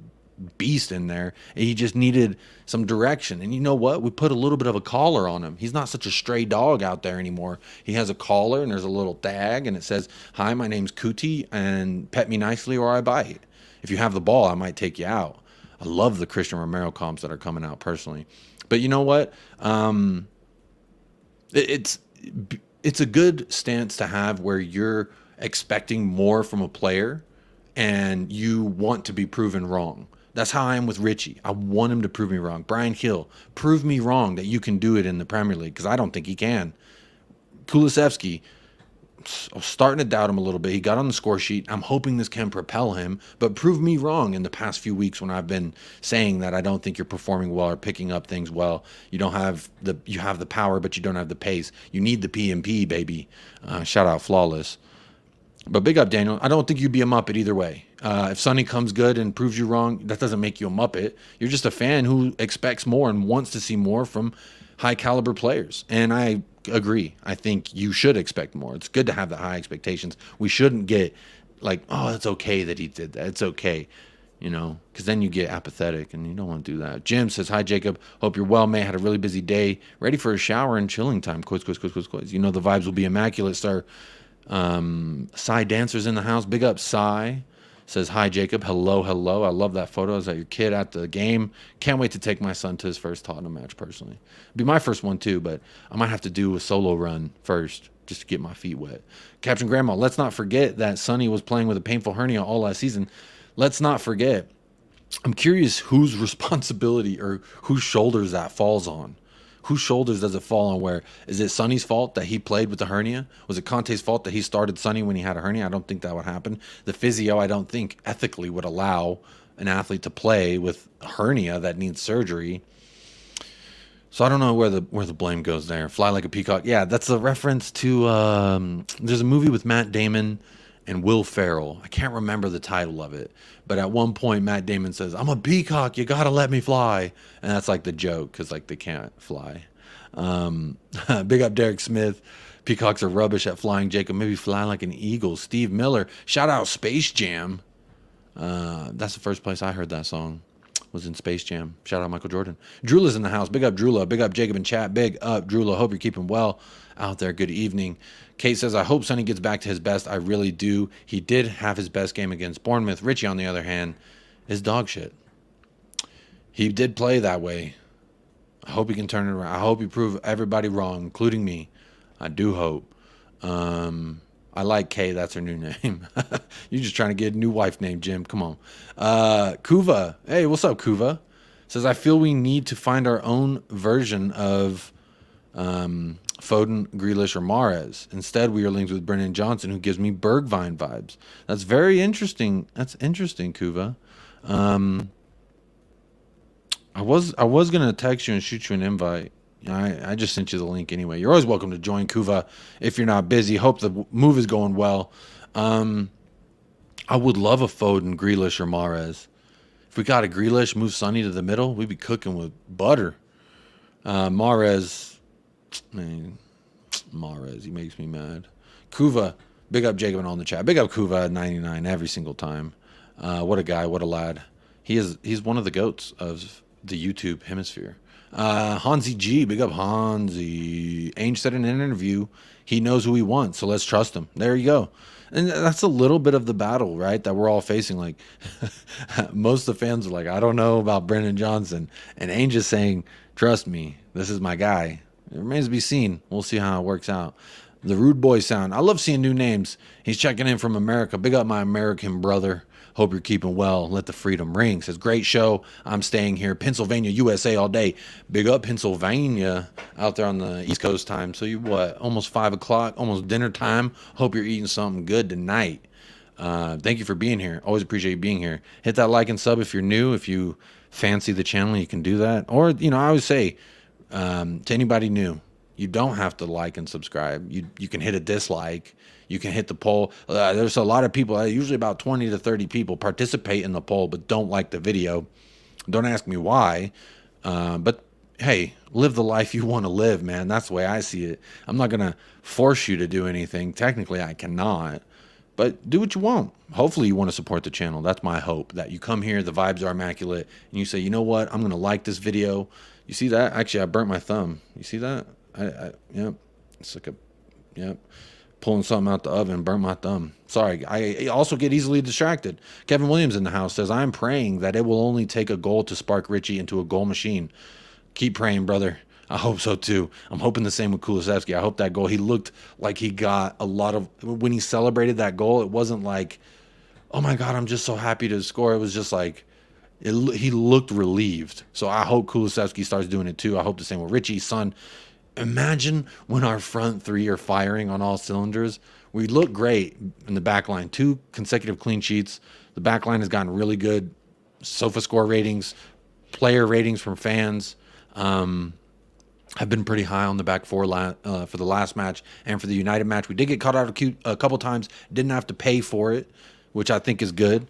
beast in there and he just needed some direction. And you know what? We put a little bit of a collar on him. He's not such a stray dog out there anymore. He has a collar and there's a little tag and it says, hi, my name's Cootie and pet me nicely or I bite. If you have the ball, I might take you out. I love the Christian Romero comps that are coming out personally. But you know what? It's a good stance to have where you're expecting more from a player and you want to be proven wrong. That's how I am with Richie. I want him to prove me wrong. Brian Hill, prove me wrong that you can do it in the Premier League, because I don't think he can. Kulusevski, I was starting to doubt him a little bit. He got on the score sheet. I'm hoping this can propel him, but prove me wrong in the past few weeks when I've been saying that I don't think you're performing well or picking up things well. You have the power, but you don't have the pace. You need the P&P, baby. Shout out Flawless. But big up, Daniel. I don't think you'd be a Muppet either way. If Sonny comes good and proves you wrong, that doesn't make you a Muppet. You're just a fan who expects more and wants to see more from high caliber players. And I agree. I think you should expect more. It's good to have the high expectations. We shouldn't get like, oh, it's okay that he did that. It's okay, because then you get apathetic and you don't want to do that. Jim says, hi, Jacob. Hope you're well, May. Had a really busy day. Ready for a shower and chilling time. Quotes. The vibes will be immaculate. Star Psy Dancers in the house. Big up, Psy. Says, hi, Jacob. Hello. I love that photo. Is that your kid at the game? Can't wait to take my son to his first Tottenham match, personally. It'd be my first one, too, but I might have to do a solo run first just to get my feet wet. Captain Grandma, let's not forget that Sonny was playing with a painful hernia all last season. Let's not forget. I'm curious whose responsibility or whose shoulders that falls on. Whose shoulders does it fall on? Where is it Sonny's fault that he played with the hernia? Was it Conte's fault that he started Sonny when he had a hernia? I don't think that would happen. The physio, I don't think ethically would allow an athlete to play with a hernia that needs surgery. So I don't know where the blame goes there. Fly Like a Peacock. Yeah, that's a reference to there's a movie with Matt Damon and Will Ferrell. I can't remember the title of it, but at one point Matt Damon says, I'm a peacock, you gotta let me fly. And that's like the joke, because like they can't fly. Big up Derek Smith. Peacocks are rubbish at flying, Jacob. Maybe fly like an eagle. Steve Miller. Shout out Space Jam. That's the first place I heard that song, was in Space Jam. Shout out Michael Jordan. Drula's in the house. Big up Drula. Big up Jacob and chat. Big up Drula. Hope you're keeping well out there. Good evening. Kate says, I hope Sonny gets back to his best. I really do. He did have his best game against Bournemouth. Richie, on the other hand, is dog shit. He did play that way. I hope he can turn it around. I hope he prove everybody wrong, including me. I do hope. I like Kay. That's her new name. You're just trying to get a new wife named Jim. Come on. Kuva. Hey, what's up, Kuva? Says, I feel we need to find our own version of Foden, Grealish, or Mahrez. Instead, we are linked with Brennan Johnson, who gives me Bergvine vibes. That's very interesting. That's interesting, Kuva. I was gonna text you and shoot you an invite. I just sent you the link anyway. You're always welcome to join, Kuva, if you're not busy. Hope the move is going well. I would love a Foden, Grealish, or Mahrez. If we got a Grealish, move Sonny to the middle, we'd be cooking with butter. Mahrez, man, Mahrez, he makes me mad. Kuva, big up Jacob and all in the chat. Big up Kuva at 99 every single time. What a guy, what a lad. He's one of the GOATs of the YouTube hemisphere. Hansi G, big up Hansi. Ainge said in an interview, he knows who he wants, so let's trust him. There you go. And that's a little bit of the battle, right, that we're all facing. Like, most of the fans are like, I don't know about Brennan Johnson. And Ainge is saying, trust me, this is my guy. It remains to be seen. We'll see how it works out. The Rude Boy sound. I love seeing new names. He's checking in from America. Big up my American brother. Hope you're keeping well. Let the freedom ring. Says, great show. I'm staying here. Pennsylvania, USA all day. Big up Pennsylvania out there on the East Coast time. So you what? Almost 5 o'clock, almost dinner time. Hope you're eating something good tonight. Thank you for being here. Always appreciate you being here. Hit that like and sub if you're new. If you fancy the channel, you can do that. Or, you know, I always say to anybody new, you don't have to like and subscribe. You can hit a dislike. You can hit the poll. There's a lot of people, usually about 20 to 30 people participate in the poll, but don't like the video. Don't ask me why. But hey, live the life you want to live, man. That's the way I see it. I'm not going to force you to do anything. Technically, I cannot. But do what you want. Hopefully you want to support the channel. That's my hope, that you come here, the vibes are immaculate, and you say, you know what, I'm going to like this video. You see that? Actually, I burnt my thumb. You see that? Yep. It's like yep. Pulling something out the oven, burnt my thumb. Sorry. I also get easily distracted. Kevin Williams in the house says, I'm praying that it will only take a goal to spark Richie into a goal machine. Keep praying, brother. I hope so too. I'm hoping the same with Kulusevski. I hope that goal, he looked like he got a lot of, when he celebrated that goal, it wasn't like, oh my God, I'm just so happy to score. It was just like, he looked relieved. So I hope Kulusevski starts doing it too. I hope the same with Richie, son. Imagine when our front three are firing on all cylinders. We look great in the back line. 2 consecutive clean sheets. The back line has gotten really good SofaScore ratings, player ratings from fans. Have been pretty high on the back four for the last match and for the United match. We did get caught out a couple times. Didn't have to pay for it, which I think is good.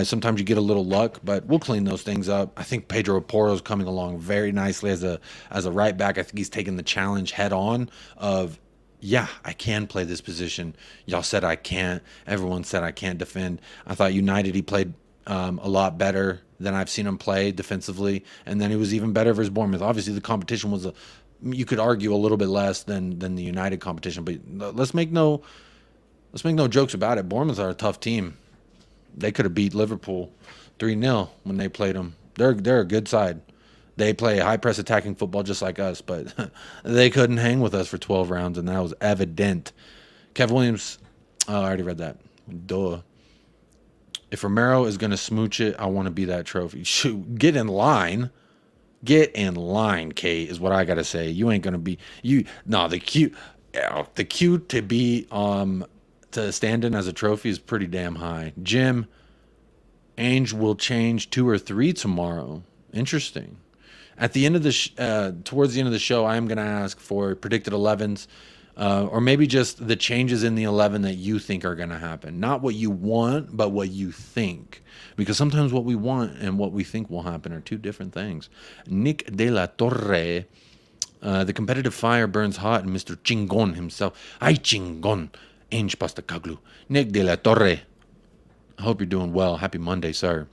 Sometimes you get a little luck, but we'll clean those things up. I think Pedro Porro's coming along very nicely as a right back. I think he's taking the challenge head on of, yeah, I can play this position. Y'all said I can't. Everyone said I can't defend. I thought United, he played a lot better than I've seen him play defensively, and then he was even better versus Bournemouth. Obviously, the competition was you could argue a little bit less than the United competition, but let's make no jokes about it. Bournemouth are a tough team. They could have beat Liverpool 3-0 when they played them. They're a good side. They play high press attacking football just like us, but they couldn't hang with us for 12 rounds, and that was evident. Kevin Williams, oh, I already read that. Duh. If Romero is going to smooch it, I want to be that trophy. Shoot, get in line. Get in line, Kate, is what I got to say. You ain't going to be... The queue to be... to stand in as a trophy is pretty damn high. Jim, Ange will change 2 or 3 tomorrow. Interesting. At the end of the towards the end of the show, I am going to ask for predicted 11s, or maybe just the changes in the 11 that you think are going to happen. Not what you want, but what you think. Because sometimes what we want and what we think will happen are 2 different things. Nick de la Torre, the competitive fire burns hot, and Mr. Chingon himself. Ay, Chingon. Ange Pastacaglu. Nick de la Torre. I hope you're doing well. Happy Monday, sir.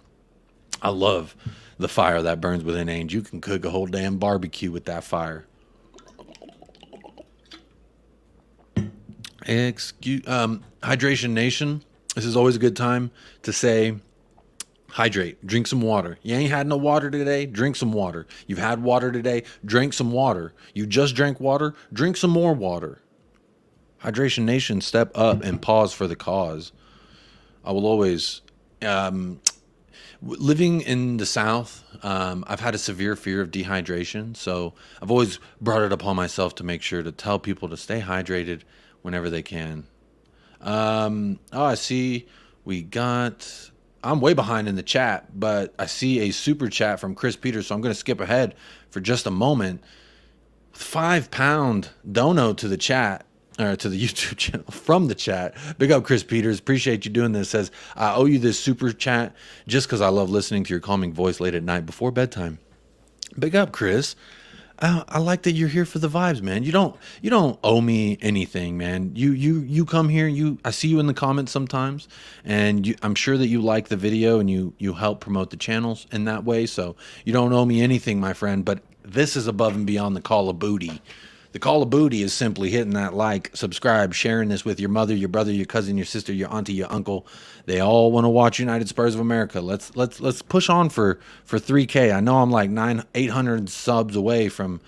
I love the fire that burns within Ange. You can cook a whole damn barbecue with that fire. Hydration Nation. This is always a good time to say, hydrate. Drink some water. You ain't had no water today? Drink some water. You've had water today? Drink some water. You just drank water? Drink some more water. Hydration Nation, step up and pause for the cause. I will always... living in the South, I've had a severe fear of dehydration, so I've always brought it upon myself to make sure to tell people to stay hydrated whenever they can. I see we got... I'm way behind in the chat, but I see a super chat from Chris Peters, so I'm going to skip ahead for just a moment. £5 dono to the chat. Or to the YouTube channel from the chat. Big up, Chris Peters. Appreciate you doing this. Says, I owe you this super chat just because I love listening to your calming voice late at night before bedtime. Big up, Chris. I like that you're here for the vibes, man. You don't owe me anything, man. You come here. I see you in the comments sometimes, and I'm sure that you like the video and you help promote the channels in that way. So you don't owe me anything, my friend. But this is above and beyond the call of booty. The call of booty is simply hitting that like, subscribe, sharing this with your mother, your brother, your cousin, your sister, your auntie, your uncle. They all want to watch United Spurs of America. Let's push on for 3K. I know I'm like 800 subs away from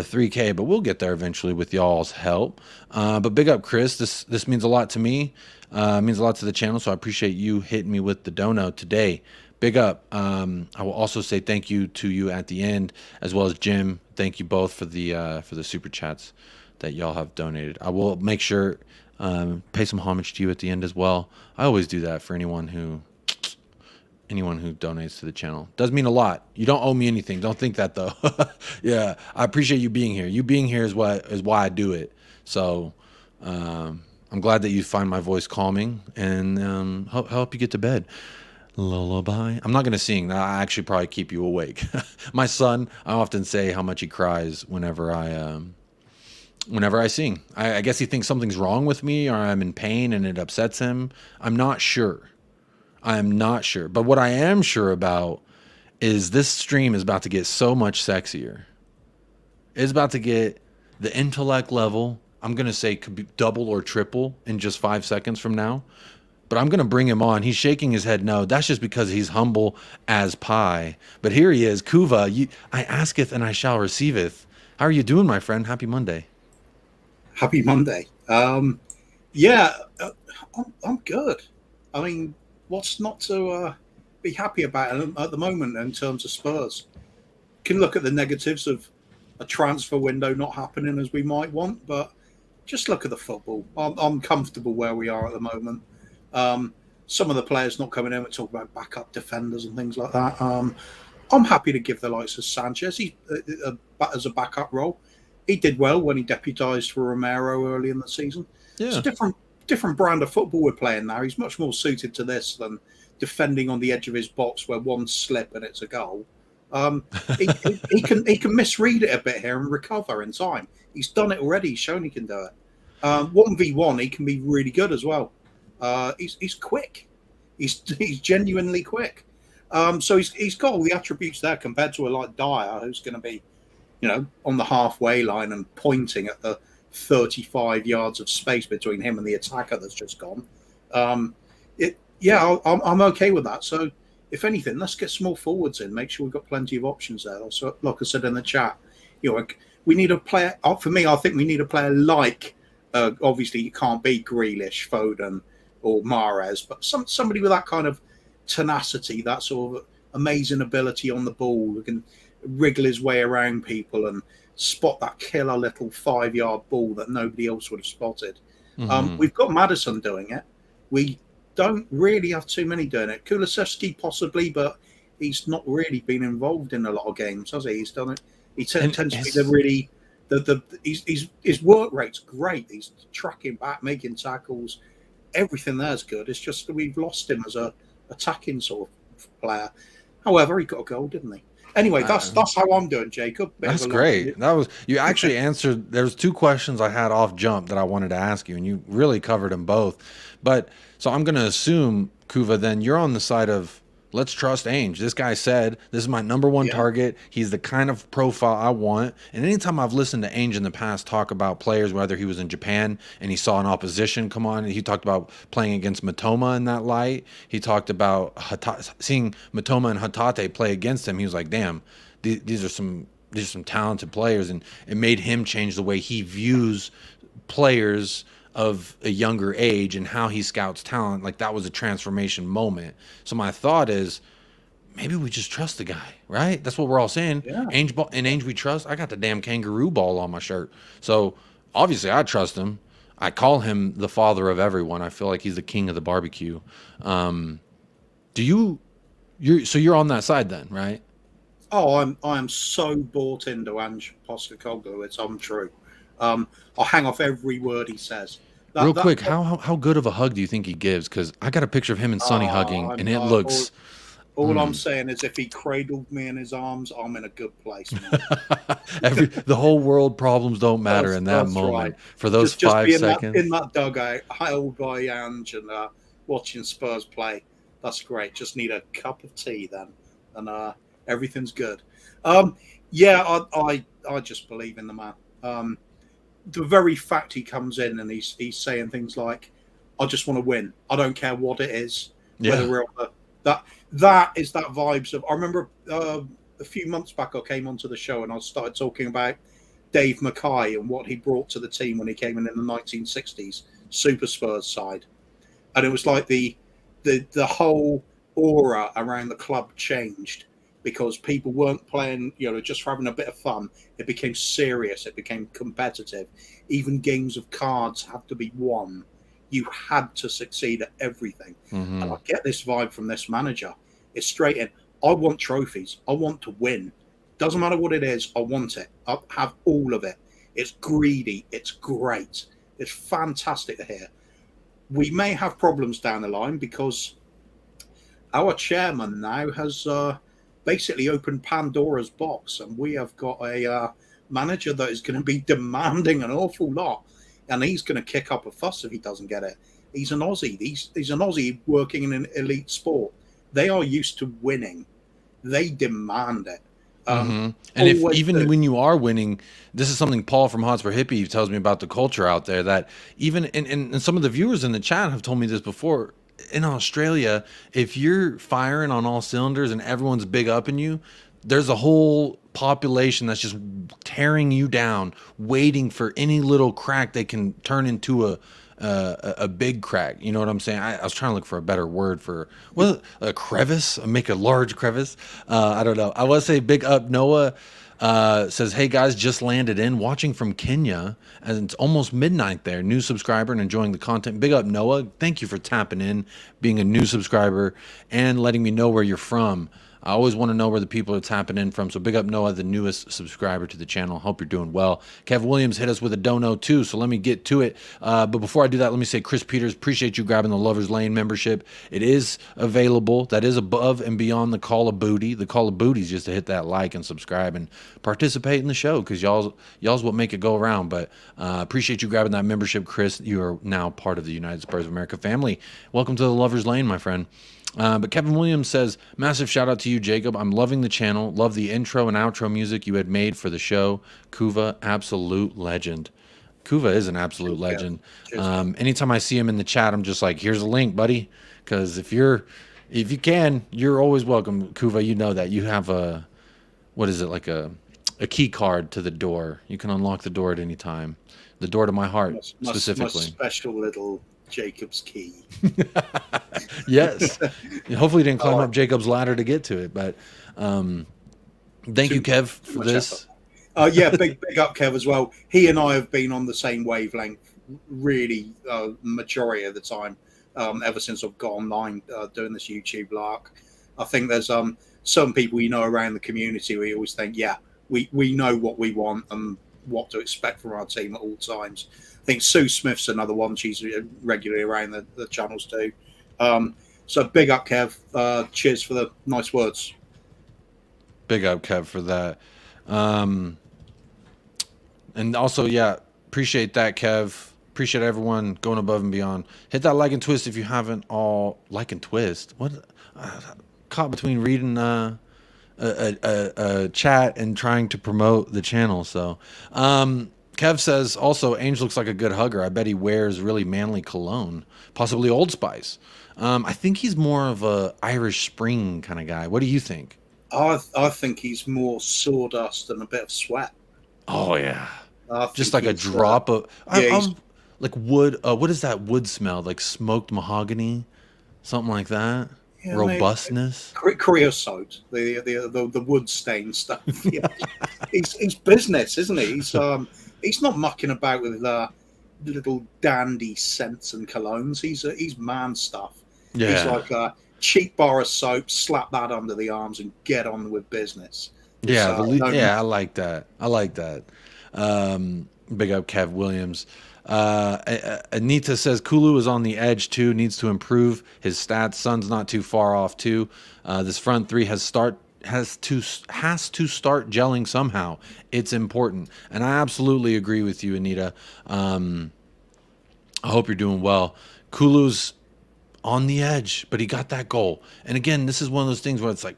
3K, but we'll get there eventually with y'all's help. But big up, Chris. This means a lot to me. It means a lot to the channel, so I appreciate you hitting me with the dono today. Big up. I will also say thank you to you at the end, as well as Jim. Thank you both for the super chats that y'all have donated. I will make sure pay some homage to you at the end as well. I always do that for anyone who donates to the channel. Does mean a lot. You don't owe me anything. Don't think that though. Yeah, I appreciate you being here. You being here is why I do it. So I'm glad that you find my voice calming and help you get to bed. Lullaby. I'm not gonna sing. I actually probably keep you awake. My son, I often say how much he cries whenever I sing. I guess he thinks something's wrong with me or I'm in pain and it upsets him. I'm not sure. But what I am sure about is this stream is about to get so much sexier. It's about to get the intellect level. I'm going to say could be double or triple in just 5 seconds from now. But I'm going to bring him on. He's shaking his head no. That's just because he's humble as pie. But here he is. Kuva, I asketh and I shall receiveth. How are you doing, my friend? Happy Monday. Happy Monday. Yeah, I'm good. I mean, what's not to be happy about at the moment in terms of Spurs? Can look at the negatives of a transfer window not happening as we might want, but just look at the football. I'm comfortable where we are at the moment. Some of the players not coming in, we talk about backup defenders and things like that. I'm happy to give the likes of Sanchez as a backup role. He did well when he deputised for Romero early in the season. Yeah. It's a different brand of football we're playing now. He's much more suited to this than defending on the edge of his box where one slip and it's a goal. He can misread it a bit here and recover in time. He's done it already. He's shown he can do it. 1v1, he can be really good as well. He's quick. He's genuinely quick. So he's got all the attributes there compared to a like Dyer, who's going to be, on the halfway line and pointing at the 35 yards of space between him and the attacker that's just gone. I'm okay with that. So if anything, let's get small forwards in. Make sure we've got plenty of options there. Also, like I said in the chat, we need a player. For me, I think we need a player like. Obviously, you can't be Grealish, Foden, or Mahrez, but somebody with that kind of tenacity, that sort of amazing ability on the ball, who can wriggle his way around people and spot that killer little 5-yard ball that nobody else would have spotted. Mm-hmm. We've got Maddison doing it. We don't really have too many doing it. Kulusevski possibly, but he's not really been involved in a lot of games, has he? He's done it. He tends to be the really his work rate's great. He's tracking back, making tackles. Everything there's good. It's just that we've lost him as a attacking sort of player. However, he got a goal, didn't he? Anyway, that's how I'm doing, Jacob. That's great. You actually answered. There's 2 questions I had off jump that I wanted to ask you, and you really covered them both. But so I'm going to assume, Kuva, then you're on the side of let's trust Ainge. This guy said this is my #1 target. He's the kind of profile I want. And anytime I've listened to Ainge in the past talk about players, whether he was in Japan and he saw an opposition come on, and he talked about playing against Matoma in that light. He talked about seeing Matoma and Hatate play against him. He was like, damn, these are some talented players, and it made him change the way he views players of a younger age and how he scouts talent. Like, that was a transformation moment. So my thought is, maybe we just trust the guy, right? That's what we're all saying. Yeah. Ainge we trust. I got the damn kangaroo ball on my shirt. So obviously I trust him. I call him the father of everyone. I feel like he's the king of the barbecue. So you're on that side then, right? Oh, I am so bought into Ange Postecoglou. It's untrue. I'll hang off every word he says. Real quick, how good of a hug do you think he gives? Because I got a picture of him and Sonny hugging, and it looks... All I'm saying is if he cradled me in his arms, I'm in a good place, man. The whole world problems don't matter in that moment. Right. For those just 5 seconds. In that dugout, held by Ange and watching Spurs play, that's great. Just need a cup of tea then, and everything's good. I just believe in the man. The very fact he comes in and he's saying things like, I just want to win. I don't care what it is. Whether we're on that is that vibes of... I remember a few months back I came onto the show and I started talking about Dave Mackay and what he brought to the team when he came in the 1960s Super Spurs side, and it was like the whole aura around the club changed because people weren't playing, just for having a bit of fun. It became serious. It became competitive. Even games of cards had to be won. You had to succeed at everything. Mm-hmm. And I get this vibe from this manager. It's straight in. I want trophies. I want to win. Doesn't matter what it is. I want it. I'll have all of it. It's greedy. It's great. It's fantastic to hear. We may have problems down the line because our chairman now has basically opened Pandora's box, and we have got a manager that is going to be demanding an awful lot, and he's going to kick up a fuss if he doesn't get it. He's an Aussie. He's an Aussie working in an elite sport. They are used to winning. They demand it. And if even when you are winning, this is something Paul from Hotspur Hippie tells me about the culture out there, that even and some of the viewers in the chat have told me this before. In Australia, if you're firing on all cylinders and everyone's big up in you, there's a whole population that's just tearing you down, waiting for any little crack they can turn into a big crack. You know what I'm saying? I was trying to look for a better word for a crevice, make a large crevice. I don't know. I want to say big up. Noah says, hey guys, just landed in watching from Kenya, and it's almost midnight there. New subscriber and enjoying the content. Big up, Noah. Thank you for tapping in, being a new subscriber, and letting me know where you're from. I always want to know where the people are tapping in from. So big up Noah, the newest subscriber to the channel. Hope you're doing well. Kev Williams hit us with a dono too, so let me get to it. But before I do that, let me say, Chris Peters, appreciate you grabbing the Lover's Lane membership. It is available. That is above and beyond the Call of Booty. The Call of Booty is just to hit that like and subscribe and participate in the show, because y'all's what make it go around. But appreciate you grabbing that membership, Chris. You are now part of the United Spurs of America family. Welcome to the Lover's Lane, my friend. But Kevin Williams says, massive shout out to you, Jacob. I'm loving the channel. Love the intro and outro music you had made for the show. Kuva, absolute legend. Kuva is an absolute legend. Anytime I see him in the chat, I'm just like, here's a link, buddy. Because if you can, you're always welcome. Kuva, you know that. You have what is it, like a key card to the door. You can unlock the door at any time. The door to my heart, specifically. My special little Jacob's key. Yes. Hopefully you didn't climb up Jacob's ladder to get to it, but thank you, Kev, for this. Yeah, big up Kev as well. He and I have been on the same wavelength really majority of the time, ever since I've got online doing this YouTube lark. I think there's some people around the community where you always think, yeah, we know what we want and what to expect from our team at all times. I think Sue Smith's another one. She's regularly around the channels too. So big up, Kev. Cheers for the nice words. Big up, Kev, for that. And also, yeah, appreciate that, Kev. Appreciate everyone going above and beyond. Hit that like and twist if you haven't all. Like and twist? What? Caught between reading a chat and trying to promote the channel. So, Kev says, also, Ainge looks like a good hugger. I bet he wears really manly cologne, possibly Old Spice. I think he's more of a Irish Spring kind of guy. What do you think? I think he's more sawdust and a bit of sweat. Oh, yeah. Just like a drop of... like wood. What is that wood smell? Like smoked mahogany? Something like that? Yeah, robustness? Creosote. The wood stain stuff. Yeah. He's business, isn't he? He's not mucking about with little dandy scents and colognes. He's man stuff. Yeah. He's like a cheap bar of soap, slap that under the arms and get on with business. Yeah, I like that. Big up Kev Williams. Anita says Kulu is on the edge too, needs to improve his stats. Son's not too far off too. This front three has to start gelling somehow. It's important, and I absolutely agree with you, Anita. I hope you're doing well. Kulu's on the edge, but he got that goal. And again, this is one of those things where it's like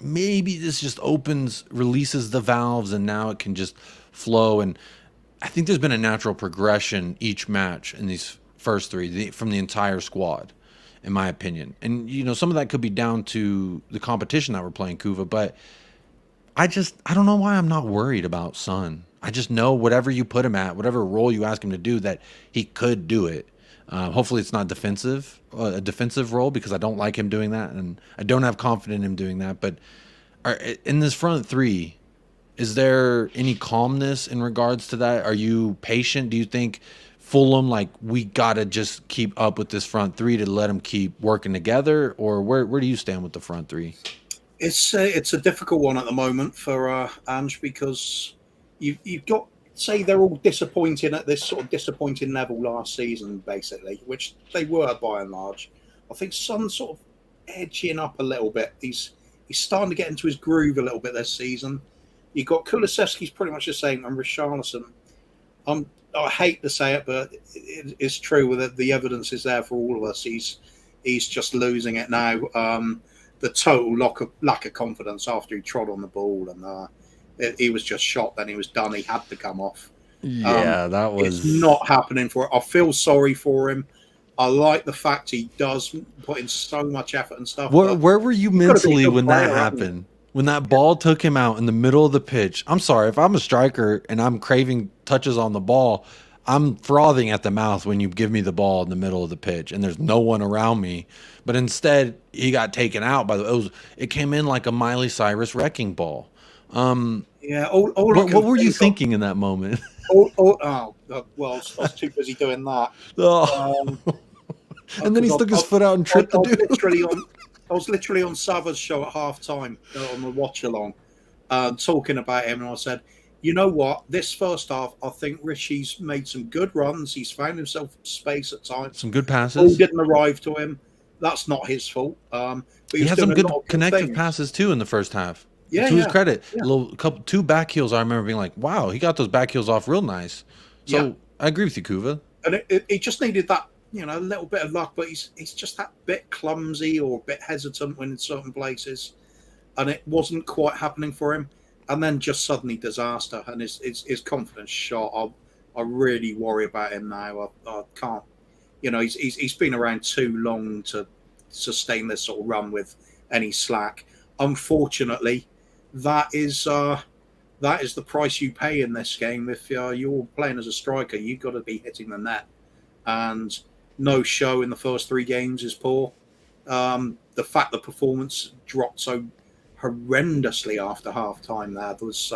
maybe this just releases the valves, and now it can just flow. And I think there's been a natural progression each match in these first three from the entire squad, in my opinion. And, some of that could be down to the competition that we're playing, Kuva, but I don't know why I'm not worried about Son. I just know whatever you put him at, whatever role you ask him to do, that he could do it. Hopefully it's not a defensive role, because I don't like him doing that, and I don't have confidence in him doing that. But in this front three, is there any calmness in regards to that? Are you patient? Do you think Fulham, like, we got to just keep up with this front three to let them keep working together? Or where do you stand with the front three? It's a difficult one at the moment for Ange, because you've got, say, they're all disappointing at this sort of disappointing level last season, basically, which they were by and large. I think Son's sort of edging up a little bit. He's starting to get into his groove a little bit this season. You've got Kulusevski's pretty much the same, and Richarlison. I hate to say it, but it's true that the evidence is there for all of us. He's just losing it now. The total lack of confidence after he trod on the ball, and he was just shot. Then he was done. He had to come off. Yeah, that was... It's not happening for it. I feel sorry for him. I like the fact he does put in so much effort and stuff. Where were you mentally when that happened? When that ball took him out in the middle of the pitch? I'm sorry, if I'm a striker and I'm craving touches on the ball, I'm frothing at the mouth when you give me the ball in the middle of the pitch and there's no one around me. But instead, he got taken out by it came in like a Miley Cyrus wrecking ball. Yeah. What were you thinking in that moment? Well, I was too busy doing that. And then he stuck his foot out and tripped the dude. I was literally on Sava's show at half time on the watch along, talking about him, and I said, you know what? This first half, I think Richie's made some good runs. He's found himself space at times. Some good passes. Ball didn't arrive to him. That's not his fault. But he had some good connective passes too in the first half. Yeah, to his credit, two back heels. I remember being like, "Wow, he got those back heels off real nice." So I agree with you, Kuva. And it just needed that, a little bit of luck, but he's just that bit clumsy or a bit hesitant when in certain places, and it wasn't quite happening for him. And then just suddenly disaster, and his confidence shot. I really worry about him now. I can't, he's been around too long to sustain this sort of run with any slack. Unfortunately, that is the price you pay in this game. If you're playing as a striker, you've got to be hitting the net, and no show in the first 3 games is poor. The fact the performance dropped so horrendously after half time that was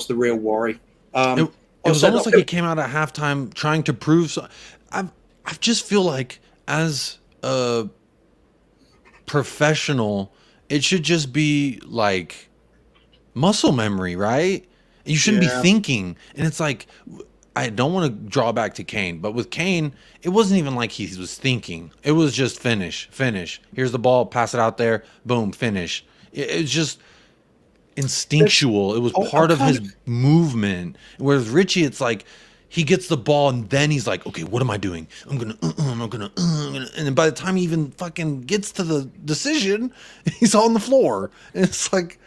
the real worry. It was almost like he came out at halftime trying to prove I just feel like, as a professional, it should just be like muscle memory, right? You shouldn't be thinking. And it's like, I don't want to draw back to Kane, but with Kane, it wasn't even like he was thinking. It was just finish. Here's the ball, pass it out there, boom, finish. It's just instinctual. It was part of his movement. Whereas Richie, it's like he gets the ball and then he's like, okay, what am I doing? I'm gonna. And then by the time he even fucking gets to the decision, he's on the floor. And it's like,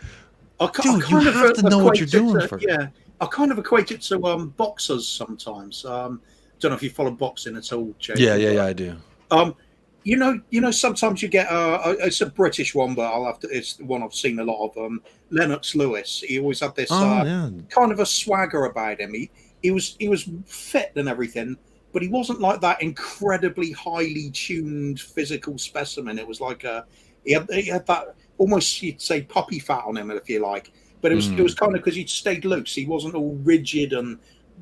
dude, you have to know what you're doing first. Yeah. I kind of equate it to boxers sometimes. Don't know if you follow boxing at all, Jake. Yeah, I do. Sometimes you get it's a British one, but it's the one I've seen a lot of. Lennox Lewis. He always had this kind of a swagger about him. He was fit and everything, but he wasn't like that incredibly highly tuned physical specimen. It was like he had that almost, you'd say, puppy fat on him, if you like. But it was kind of because he'd stayed loose. He wasn't all rigid and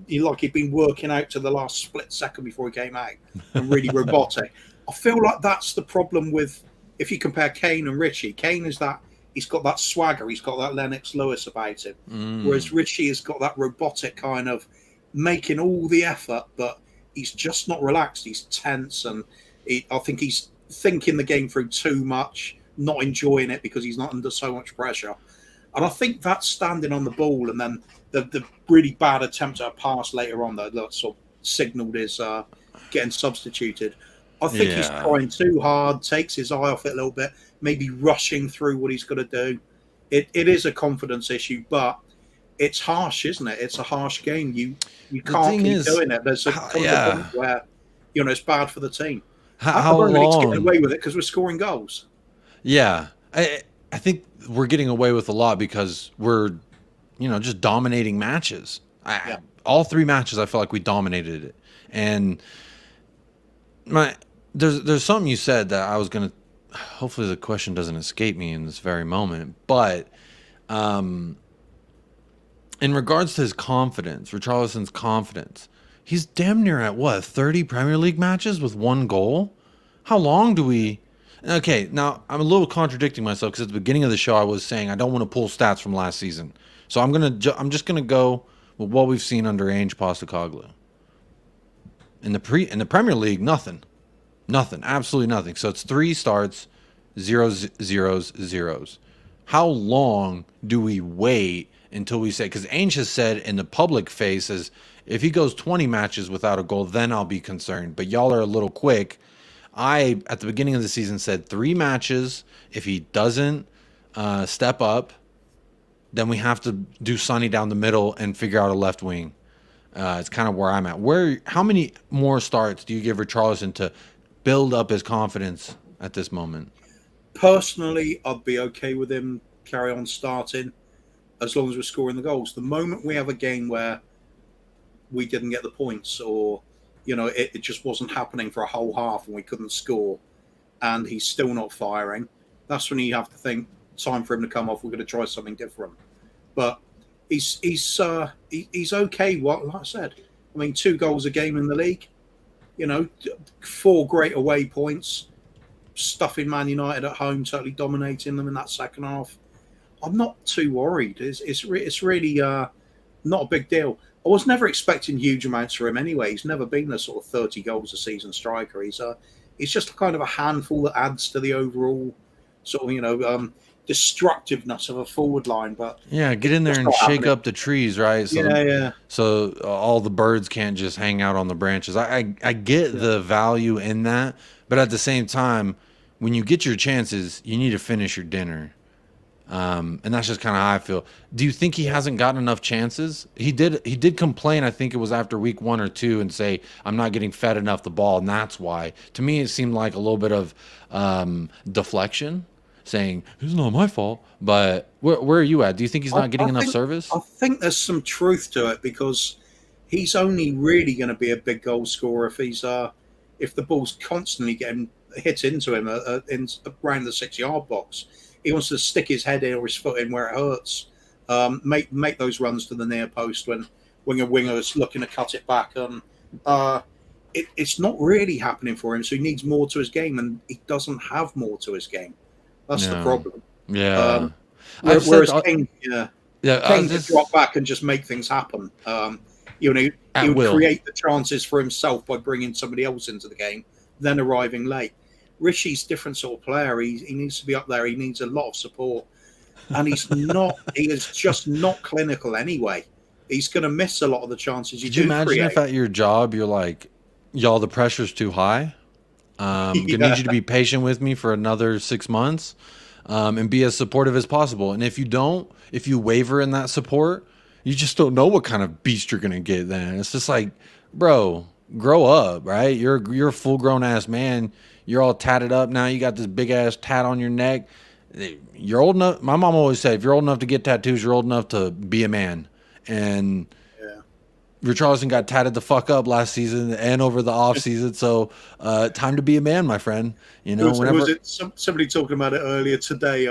he'd been working out to the last split second before he came out and really robotic. I feel like that's the problem with, if you compare Kane and Richie. Kane is that he's got that swagger, he's got that Lennox Lewis about him, whereas Richie has got that robotic kind of making all the effort, but he's just not relaxed. He's tense, and I think he's thinking the game through too much, not enjoying it because he's not under so much pressure. And I think that's standing on the ball, and then the really bad attempt at a pass later on that sort of signalled his getting substituted. I think he's trying too hard, takes his eye off it a little bit, maybe rushing through what he's got to do. It is a confidence issue, but it's harsh, isn't it? It's a harsh game. You can't keep doing it. There's a point where it's bad for the team. How long? It's getting away with it because we're scoring goals. Yeah, I think we're getting away with a lot because we're just dominating matches. All 3 matches, I felt like we dominated it. And there's something you said that I was going to, hopefully the question doesn't escape me in this very moment, but in regards to his confidence, Richarlison's confidence, he's damn near at what, 30 Premier League matches with 1 goal? How long do we... Okay, now I'm a little contradicting myself because at the beginning of the show I was saying I don't want to pull stats from last season. So I'm just gonna go with what we've seen under Ange Postecoglou. In the Premier League, nothing, absolutely nothing. So it's 3 starts, 0s, 0s, 0s. How long do we wait until we say? Because Ainge has said in the public face is if he goes 20 matches without a goal, then I'll be concerned. But y'all are a little quick. I, at the beginning of the season, said 3 matches. If he doesn't step up, then we have to do Sonny down the middle and figure out a left wing. It's kind of where I'm at. How many more starts do you give Richarlison to build up his confidence at this moment? Personally, I'd be okay with him carry on starting as long as we're scoring the goals. The moment we have a game where we didn't get the points or, it just wasn't happening for a whole half and we couldn't score and he's still not firing, that's when you have to think, time for him to come off, we're going to try something different. But he's okay. Like I said, 2 goals a game in the league, 4 great away points, stuffing Man United at home, totally dominating them in that second half. I'm not too worried. It's really not a big deal. I was never expecting huge amounts for him anyway. He's never been a sort of 30 goals a season striker. He's just kind of a handful that adds to the overall sort of destructiveness of a forward line. But yeah, get in there and shake up the trees, right? So so all the birds can't just hang out on the branches. I get the value in that, but at the same time, when you get your chances, you need to finish your dinner. And that's just kind of how I feel. Do you think he hasn't gotten enough chances? He did complain, I think it was after week 1 or 2, and say, I'm not getting fed enough the ball, and that's why. To me, it seemed like a little bit of deflection, saying, it's not my fault. But where are you at? Do you think he's not getting enough service? I think there's some truth to it because he's only really going to be a big goal scorer if the ball's constantly getting hit into him around the 6-yard box. He wants to stick his head in or his foot in where it hurts. Make those runs to the near post when a winger is looking to cut it back. It's not really happening for him, so he needs more to his game, and he doesn't have more to his game. That's the problem. Yeah. Whereas Kane could drop back and just make things happen. He would create the chances for himself by bringing somebody else into the game, then arriving late. Rishi's different sort of player. He needs to be up there. He needs a lot of support, and he's not. He is just not clinical anyway. He's going to miss a lot of the chances. Could you imagine if at your job you're like, y'all, the pressure's too high. I need you to be patient with me for another 6 months, and be as supportive as possible. And if you waver in that support, you just don't know what kind of beast you're going to get. Then it's just like, bro, grow up, right? You're a full grown ass man. You're all tatted up now. You got this big ass tat on your neck. You're old enough. My mom always said, if you're old enough to get tattoos, you're old enough to be a man. And Richarlison got tatted the fuck up last season and over the off season. So time to be a man, my friend. Somebody talking about it earlier today.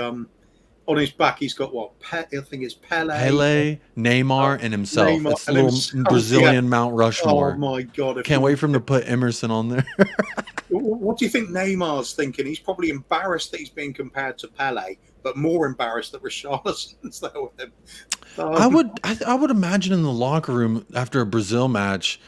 On his back, he's got what? I think it's Pele, Neymar, and himself. It's a little Brazilian Mount Rushmore. Oh my god! Can't wait for him to put Emerson on there. What do you think Neymar's thinking? He's probably embarrassed that he's being compared to Pele, but more embarrassed that Richarlison's there with him. I would imagine in the locker room after a Brazil match,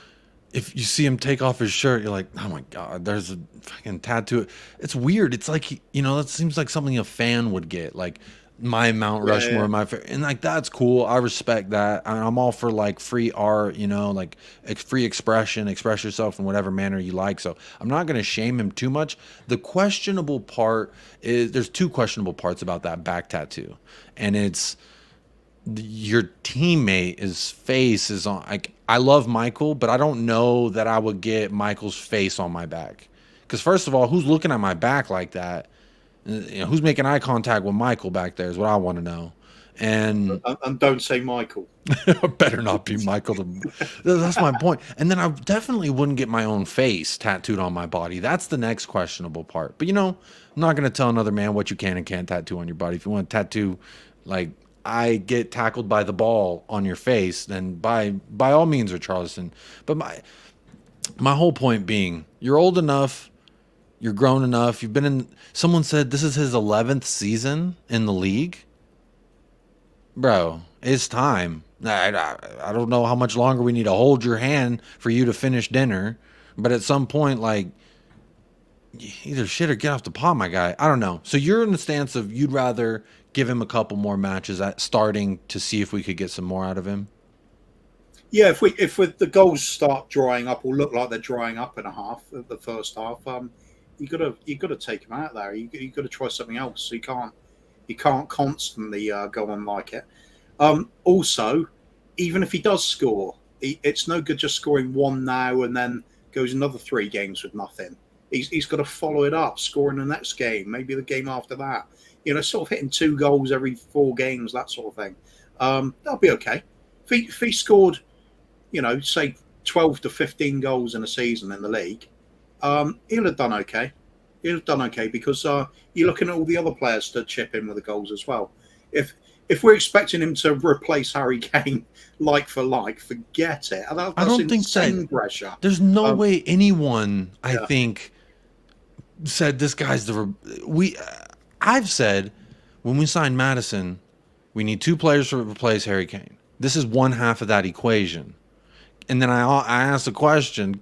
if you see him take off his shirt, you're like, oh my god, there's a fucking tattoo. It's weird. It's like that seems like something a fan would get, like my Mount Rushmore, and like that's cool. I respect that. I'm all for like free art, like free expression, express yourself in whatever manner you like. So I'm not going to shame him too much. The questionable part is there's 2 questionable parts about that back tattoo, and it's your teammate's face is on. Like I love Michael, but I don't know that I would get Michael's face on my back because first of all, who's looking at my back like that? Who's making eye contact with Michael back there is what I want to know. And don't say Michael. better not be Michael. That's my point. And then I definitely wouldn't get my own face tattooed on my body. That's the next questionable part. But I'm not going to tell another man what you can and can't tattoo on your body. If you want to tattoo, like I get tackled by the ball on your face, then by all means, Richarlison. But my whole point being, you're old enough, you're grown enough. You've been in. Someone said this is his 11th season in the league. Bro, it's time. I don't know how much longer we need to hold your hand for you to finish dinner, but at some point, like, either shit or get off the pot, my guy. I don't know. So you're in the stance of you'd rather give him a couple more matches at starting to see if we could get some more out of him? Yeah, if the goals start drying up or look like they're drying up in the first half, you gotta take him out there. You gotta try something else. You can't constantly go on like it. Also, even if he does score, it's no good just scoring one now and then goes another 3 games with nothing. He's got to follow it up, scoring the next game, maybe the game after that. Sort of hitting 2 goals every 4 games, that sort of thing. That'll be okay. If he scored, say 12 to 15 goals in a season in the league, he'll have done okay. He'll have done okay because you're looking at all the other players to chip in with the goals as well. If we're expecting him to replace Harry Kane like for like, forget it. That's I don't think insane pressure. There's no way anyone, I think, said this guy's I've said when we signed Madison, we need 2 players to replace Harry Kane. This is one half of that equation. And then I asked the question,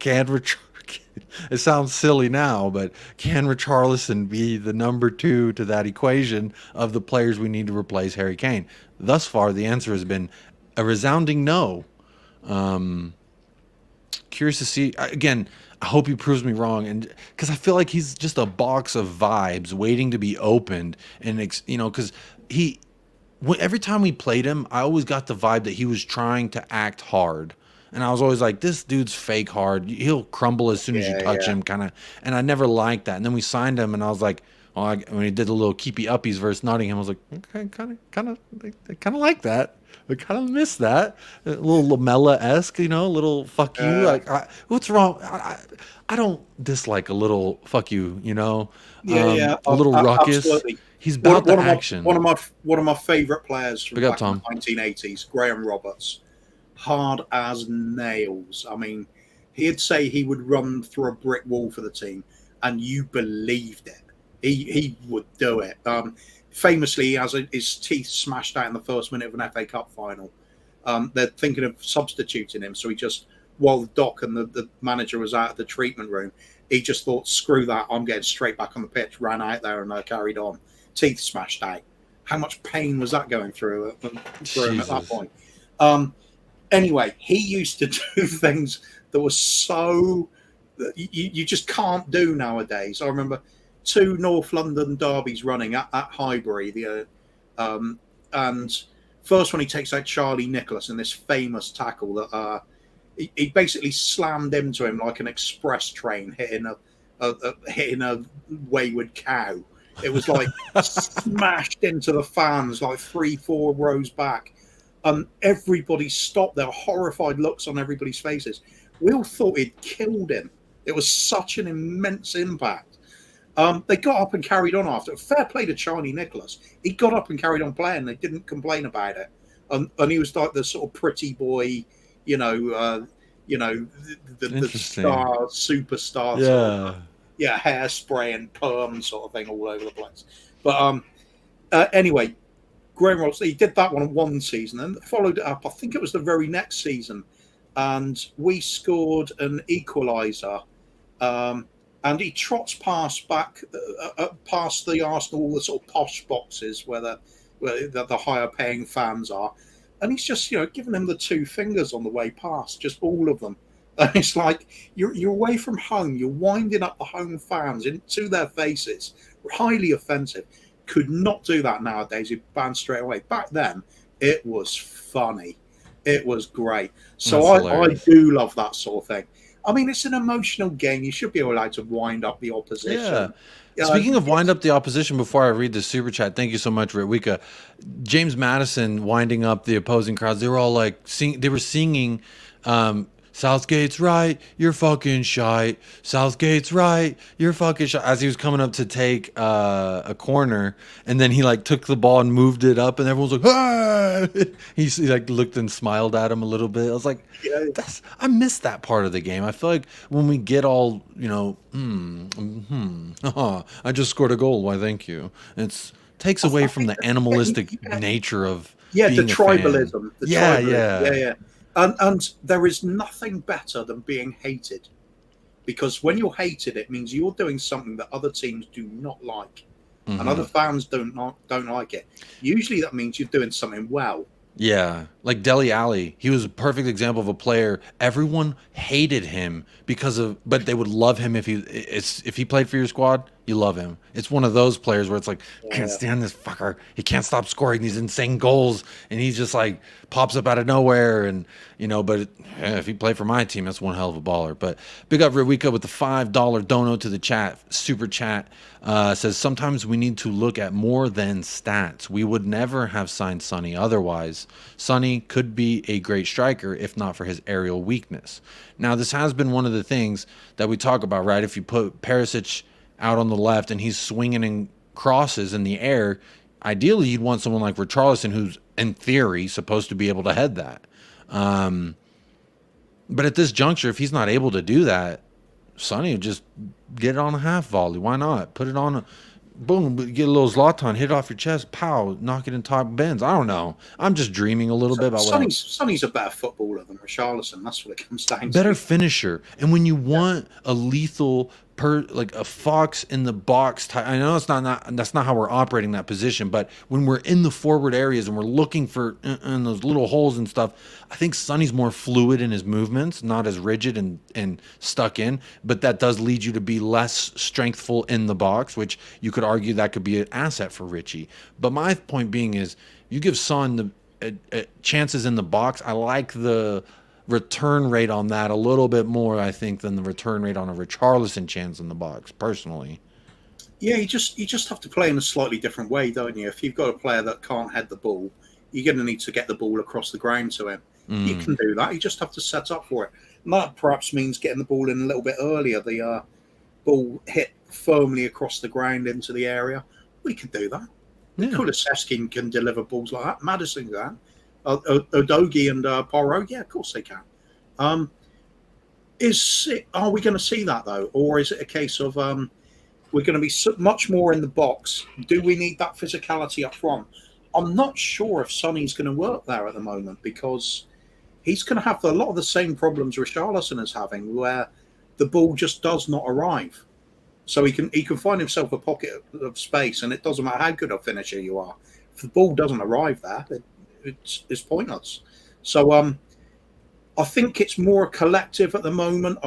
it sounds silly now, but can Richarlison be the number 2 to that equation of the players we need to replace Harry Kane? Thus far, the answer has been a resounding no. Curious to see. Again, I hope he proves me wrong, and because I feel like he's just a box of vibes waiting to be opened. And because every time we played him, I always got the vibe that he was trying to act hard. And I was always like, this dude's fake hard. He'll crumble as soon as you touch him, kind of. And I never liked that. And then we signed him, and I was like, when he did the little keepy uppies versus Nottingham, I was like, okay, kind of like that. I kind of miss that. A little Lamella-esque, little fuck you. Like, what's wrong? I don't dislike a little fuck you, a little ruckus. Absolutely. He's about the action. One of my favorite players from back in the 1980s, Graham Roberts. Hard as nails. I mean, he'd say he would run through a brick wall for the team, and you believed it. He would do it. Famously, he has his teeth smashed out in the first minute of an FA Cup final. They're thinking of substituting him, so he just, while the doc and the manager was out of the treatment room, he just thought, screw that, I'm getting straight back on the pitch, ran out there and carried on. Teeth smashed out. How much pain was that going through him at that point? Anyway, he used to do things that were so you just can't do nowadays. I remember 2 North London derbies running at Højbjerg, and first one he takes out Charlie Nicholas in this famous tackle that he basically slammed into him like an express train hitting a wayward cow. It was like smashed into the fans like 3-4 rows back. Everybody stopped. There were horrified looks on everybody's faces. We all thought he'd killed him. It was such an immense impact. They got up and carried on after. Fair play to Charlie Nicholas. He got up and carried on playing. They didn't complain about it. And he was like the sort of pretty boy, the star, superstar. Yeah. Sort of, hairspray and perm sort of thing all over the place. But anyway, Graham Roberts, he did that one season and followed it up. I think it was the very next season, and we scored an equaliser. And he trots past the Arsenal, all the sort of posh boxes where the higher paying fans are, and he's just giving them the 2 fingers on the way past, just all of them. And it's like you're away from home, you're winding up the home fans into their faces, highly offensive. Could not do that nowadays. You ban straight away. Back then, it was funny. It was great. So I do love that sort of thing. I mean, it's an emotional game. You should be allowed to wind up the opposition. Yeah. Speaking of wind up the opposition, before I read the super chat, thank you so much, Ritwika. James Madison winding up the opposing crowds. They were all like, they were singing, Southgate's right, you're fucking shite. Southgate's right, you're fucking shite. As he was coming up to take a corner, and then he like took the ball and moved it up, and everyone's like, ah! he like looked and smiled at him a little bit. I was like, I miss that part of the game. I feel like when we get all, I just scored a goal. Why, thank you. It takes away from the animalistic nature of being the tribalism. Yeah. And there is nothing better than being hated, because when you're hated, it means you're doing something that other teams do not like, and other fans don't like it. Usually, that means you're doing something well. Yeah, like Dele Alli, he was a perfect example of a player. Everyone hated him but they would love him if he played for your squad. You love him. It's one of those players where it's like, can't stand this fucker. He can't stop scoring these insane goals, and he just like pops up out of nowhere. And but if he played for my team, that's one hell of a baller. But big up Rewika with the $5 dono to the chat, super chat. Says sometimes we need to look at more than stats. We would never have signed Sonny otherwise. Sonny could be a great striker if not for his aerial weakness. Now, this has been one of the things that we talk about, right? If you put Perisic out on the left and he's swinging in crosses in the air, ideally you'd want someone like Richarlison, who's in theory supposed to be able to head that. But at this juncture, if he's not able to do that, Sonny would just get it on a half volley. Why not? Put it on boom, get a little Zlatan, hit it off your chest, pow, knock it in top bends. I don't know. I'm just dreaming a little bit about Sonny's a better footballer than Richarlison. That's what it comes down to. Better finisher. And when you want a lethal like a fox in the box type, I know that's not how we're operating that position, but when we're in the forward areas and we're looking for in those little holes and stuff, I think Sonny's more fluid in his movements, not as rigid and stuck in, but that does lead you to be less strengthful in the box, which you could argue that could be an asset for Richie. But my point being is, you give Son the chances in the box. I like the return rate on that a little bit more, I think, than the return rate on a Richarlison chance in the box, personally. Yeah, you just have to play in a slightly different way, don't you? If you've got a player that can't head the ball, you're going to need to get the ball across the ground to him. You can do that. You just have to set up for it. And that perhaps means getting the ball in a little bit earlier. The ball hit firmly across the ground into the area. We can do that. Yeah. Kulusevski can deliver balls like that. Madison can. Odogi and Porro, yeah, of course they can. Are we going to see that though, or is it a case of we're going to be so much more in the box? Do we need that physicality up front? I'm not sure if Sonny's going to work there at the moment, because he's going to have a lot of the same problems Richarlison is having, where the ball just does not arrive. So he can find himself a pocket of space, and it doesn't matter how good a finisher you are. If the ball doesn't arrive there, it's pointless. So I think it's more collective at the moment.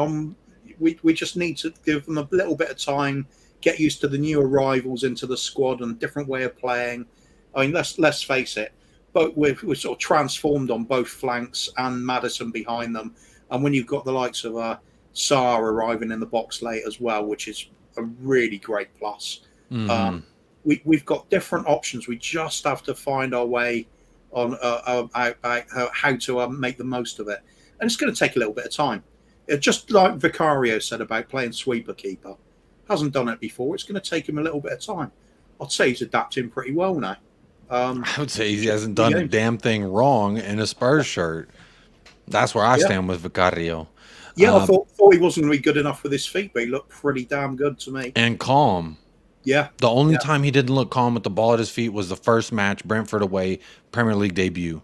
We just need to give them a little bit of time, get used to the new arrivals into the squad and different way of playing. I mean, let's face it, but we're sort of transformed on both flanks and Madison behind them. And when you've got the likes of Sarr arriving in the box late as well, which is a really great plus. We've got different options. We just have to find our way on how to make the most of it. And it's going to take a little bit of time. Just like Vicario said about playing sweeper keeper. Hasn't done it before. It's going to take him a little bit of time. I'd say he's adapting pretty well now. I would say he hasn't done a damn thing wrong in a Spurs shirt. That's where I stand with Vicario. Yeah, I thought he wasn't really good enough with his feet, but he looked pretty damn good to me. And calm. Yeah. The only time he didn't look calm with the ball at his feet was the first match, Brentford away, Premier League debut.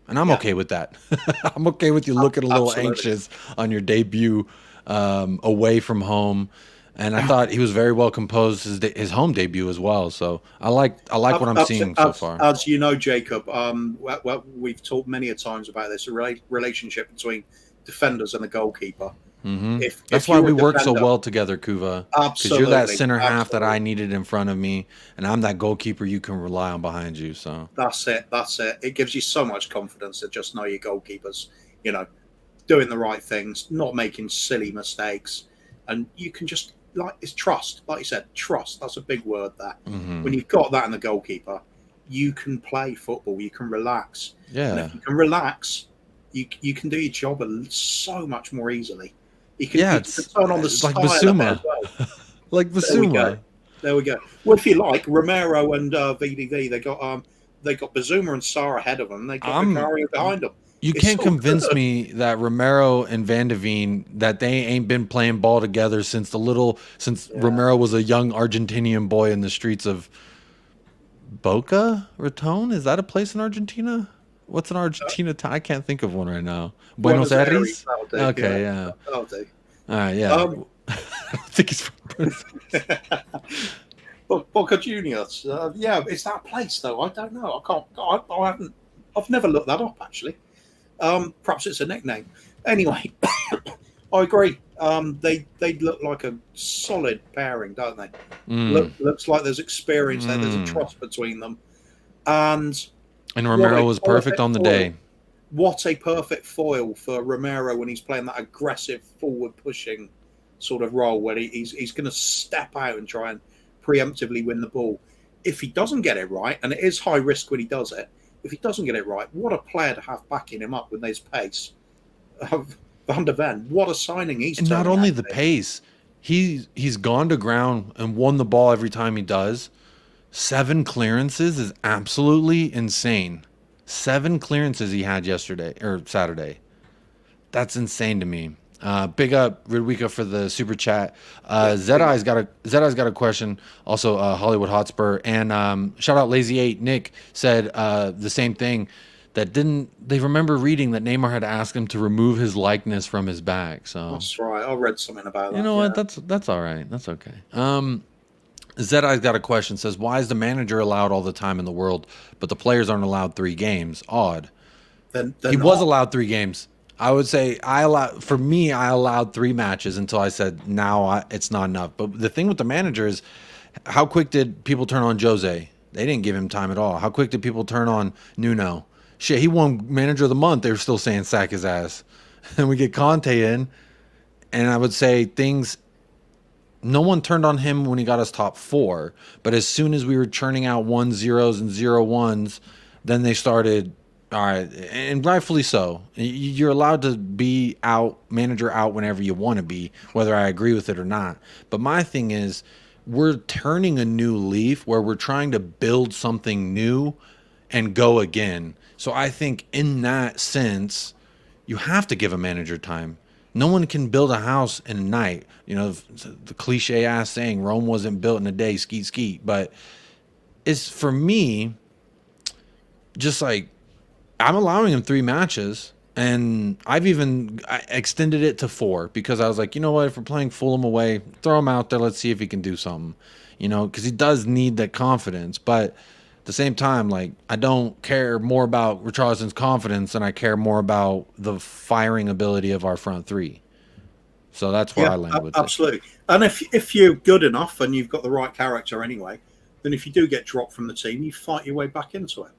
And I'm okay with that. I'm okay with you looking a little anxious on your debut away from home. And I thought he was very well composed his home debut as well. So I like what I'm seeing so far. As you know, Jacob, we've talked many a times about this relationship between defenders and the goalkeeper. That's why we work so well together, Kuva. Because you're that center half that I needed in front of me, and I'm that goalkeeper you can rely on behind you. So that's it. It gives you so much confidence to just know your goalkeeper's, doing the right things, not making silly mistakes, and you can just it's trust. Like you said, trust. That's a big word there. Mm-hmm. When you've got that in the goalkeeper, you can play football. You can relax. Yeah. And if you can relax, you can do your job so much more easily. You can turn on the style like Basuma. as well. Like Basuma. There we go. Well, if you like, Romero and VDV, they got Bazuma and Sarr ahead of them. They got Vicario behind them. You can't convince me that Romero and Van de Veen, that they ain't been playing ball together since Romero was a young Argentinian boy in the streets of Boca Raton. Is that a place in Argentina? What's an Argentina town? I can't think of one right now. Buenos Aires? Okay, yeah. That'll do. All right, yeah. I don't think he's from Buenos Aires. Boca Juniors. Yeah, it's that place though. I don't know. I haven't. I've never looked that up actually. Perhaps it's a nickname. Anyway, I agree. They look like a solid pairing, don't they? Looks like there's experience there. There's a trust between them, and Romero was perfect on the day. What a perfect foil for Romero when he's playing that aggressive forward pushing sort of role where he's going to step out and try and preemptively win the ball. If he doesn't get it right, and it is high risk when he does it, if he doesn't get it right, what a player to have backing him up with his pace. Van de Ven, what a signing he's. And not only the pace, he's gone to ground and won the ball every time he does. 7 clearances is absolutely insane. 7 clearances he had yesterday or Saturday. That's insane to me. Big up Ridwika for the super chat. Zedai's got a question. Also, Hollywood Hotspur and shout out Lazy 8. Nick said the same thing. They remember reading that Neymar had asked him to remove his likeness from his bag. So that's right. I read something about that. You know what? That's all right. That's okay. Zedai's got a question. Says, why is the manager allowed all the time in the world, but the players aren't allowed 3 games? Odd. He was allowed 3 games. I would say I allowed 3 matches until I said it's not enough. But the thing with the manager is, how quick did people turn on Jose? They didn't give him time at all. How quick did people turn on Nuno? Shit, he won manager of the month. They were still saying sack his ass. And we get Conte in, and I would say no one turned on him when he got us top 4. But as soon as we were churning out 1-0s and 0-1s, then they started. All right, and rightfully so. You're allowed to be manager out whenever you want to be, whether I agree with it or not. But my thing is, we're turning a new leaf where we're trying to build something new and go again. So I think in that sense, you have to give a manager time. No one can build a house in a night. You know, the cliche ass saying, Rome wasn't built in a day, skeet, skeet. But it's, for me, just like, I'm allowing him 3 matches, and I extended it to 4 because I was like, you know what, if we're playing Fulham away, throw him out there. Let's see if he can do something, because he does need that confidence. But at the same time, like, I don't care more about Richarlison's confidence than I care more about the firing ability of our front 3. So that's where I land with absolutely. It. And if you're good enough and you've got the right character anyway, then if you do get dropped from the team, you fight your way back into it.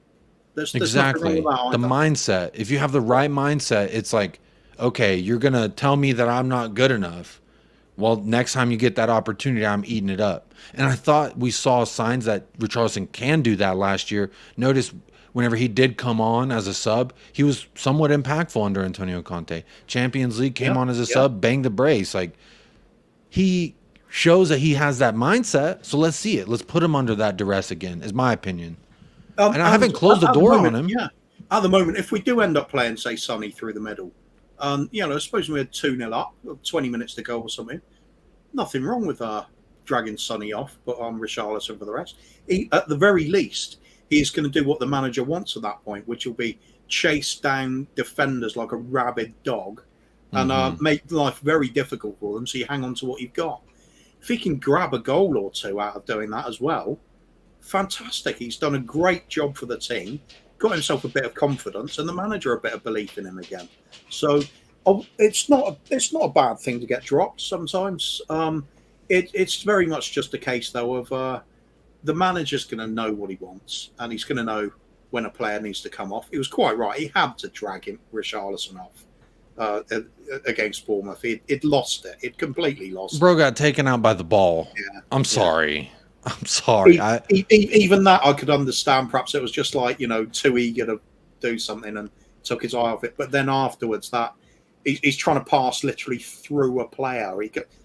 There's exactly the mindset. If you have the right mindset, it's like, okay, you're gonna tell me that I'm not good enough. Well, next time you get that opportunity, I'm eating it up. And I thought we saw signs that Richarlison can do that last year. Notice whenever he did come on as a sub, he was somewhat impactful under Antonio Conte. Champions League came on as a sub, banged the brace. Like, he shows that he has that mindset. So let's see it. Let's put him under that duress again, is my opinion. And I haven't closed the door on him. Yeah. At the moment, if we do end up playing, say, Sonny through the middle, suppose we had 2-0 up, 20 minutes to go or something, nothing wrong with dragging Sonny off, but on Richarlison for the rest. At the very least, he's going to do what the manager wants at that point, which will be chase down defenders like a rabid dog and make life very difficult for them, so you hang on to what you've got. If he can grab a goal or 2 out of doing that as well, fantastic. He's done a great job for the team, got himself a bit of confidence, and the manager a bit of belief in him again. So it's not a bad thing to get dropped sometimes. It's very much just a case, though, of the manager's going to know what he wants, and he's going to know when a player needs to come off. He was quite right. He had to drag Richarlison off. against Bournemouth. It lost it. It completely lost Bro got taken out by the ball. Yeah. I'm sorry. I'm sorry. Even that I could understand. Perhaps it was just like, too eager to do something and took his eye off it. But then afterwards, that he's trying to pass literally through a player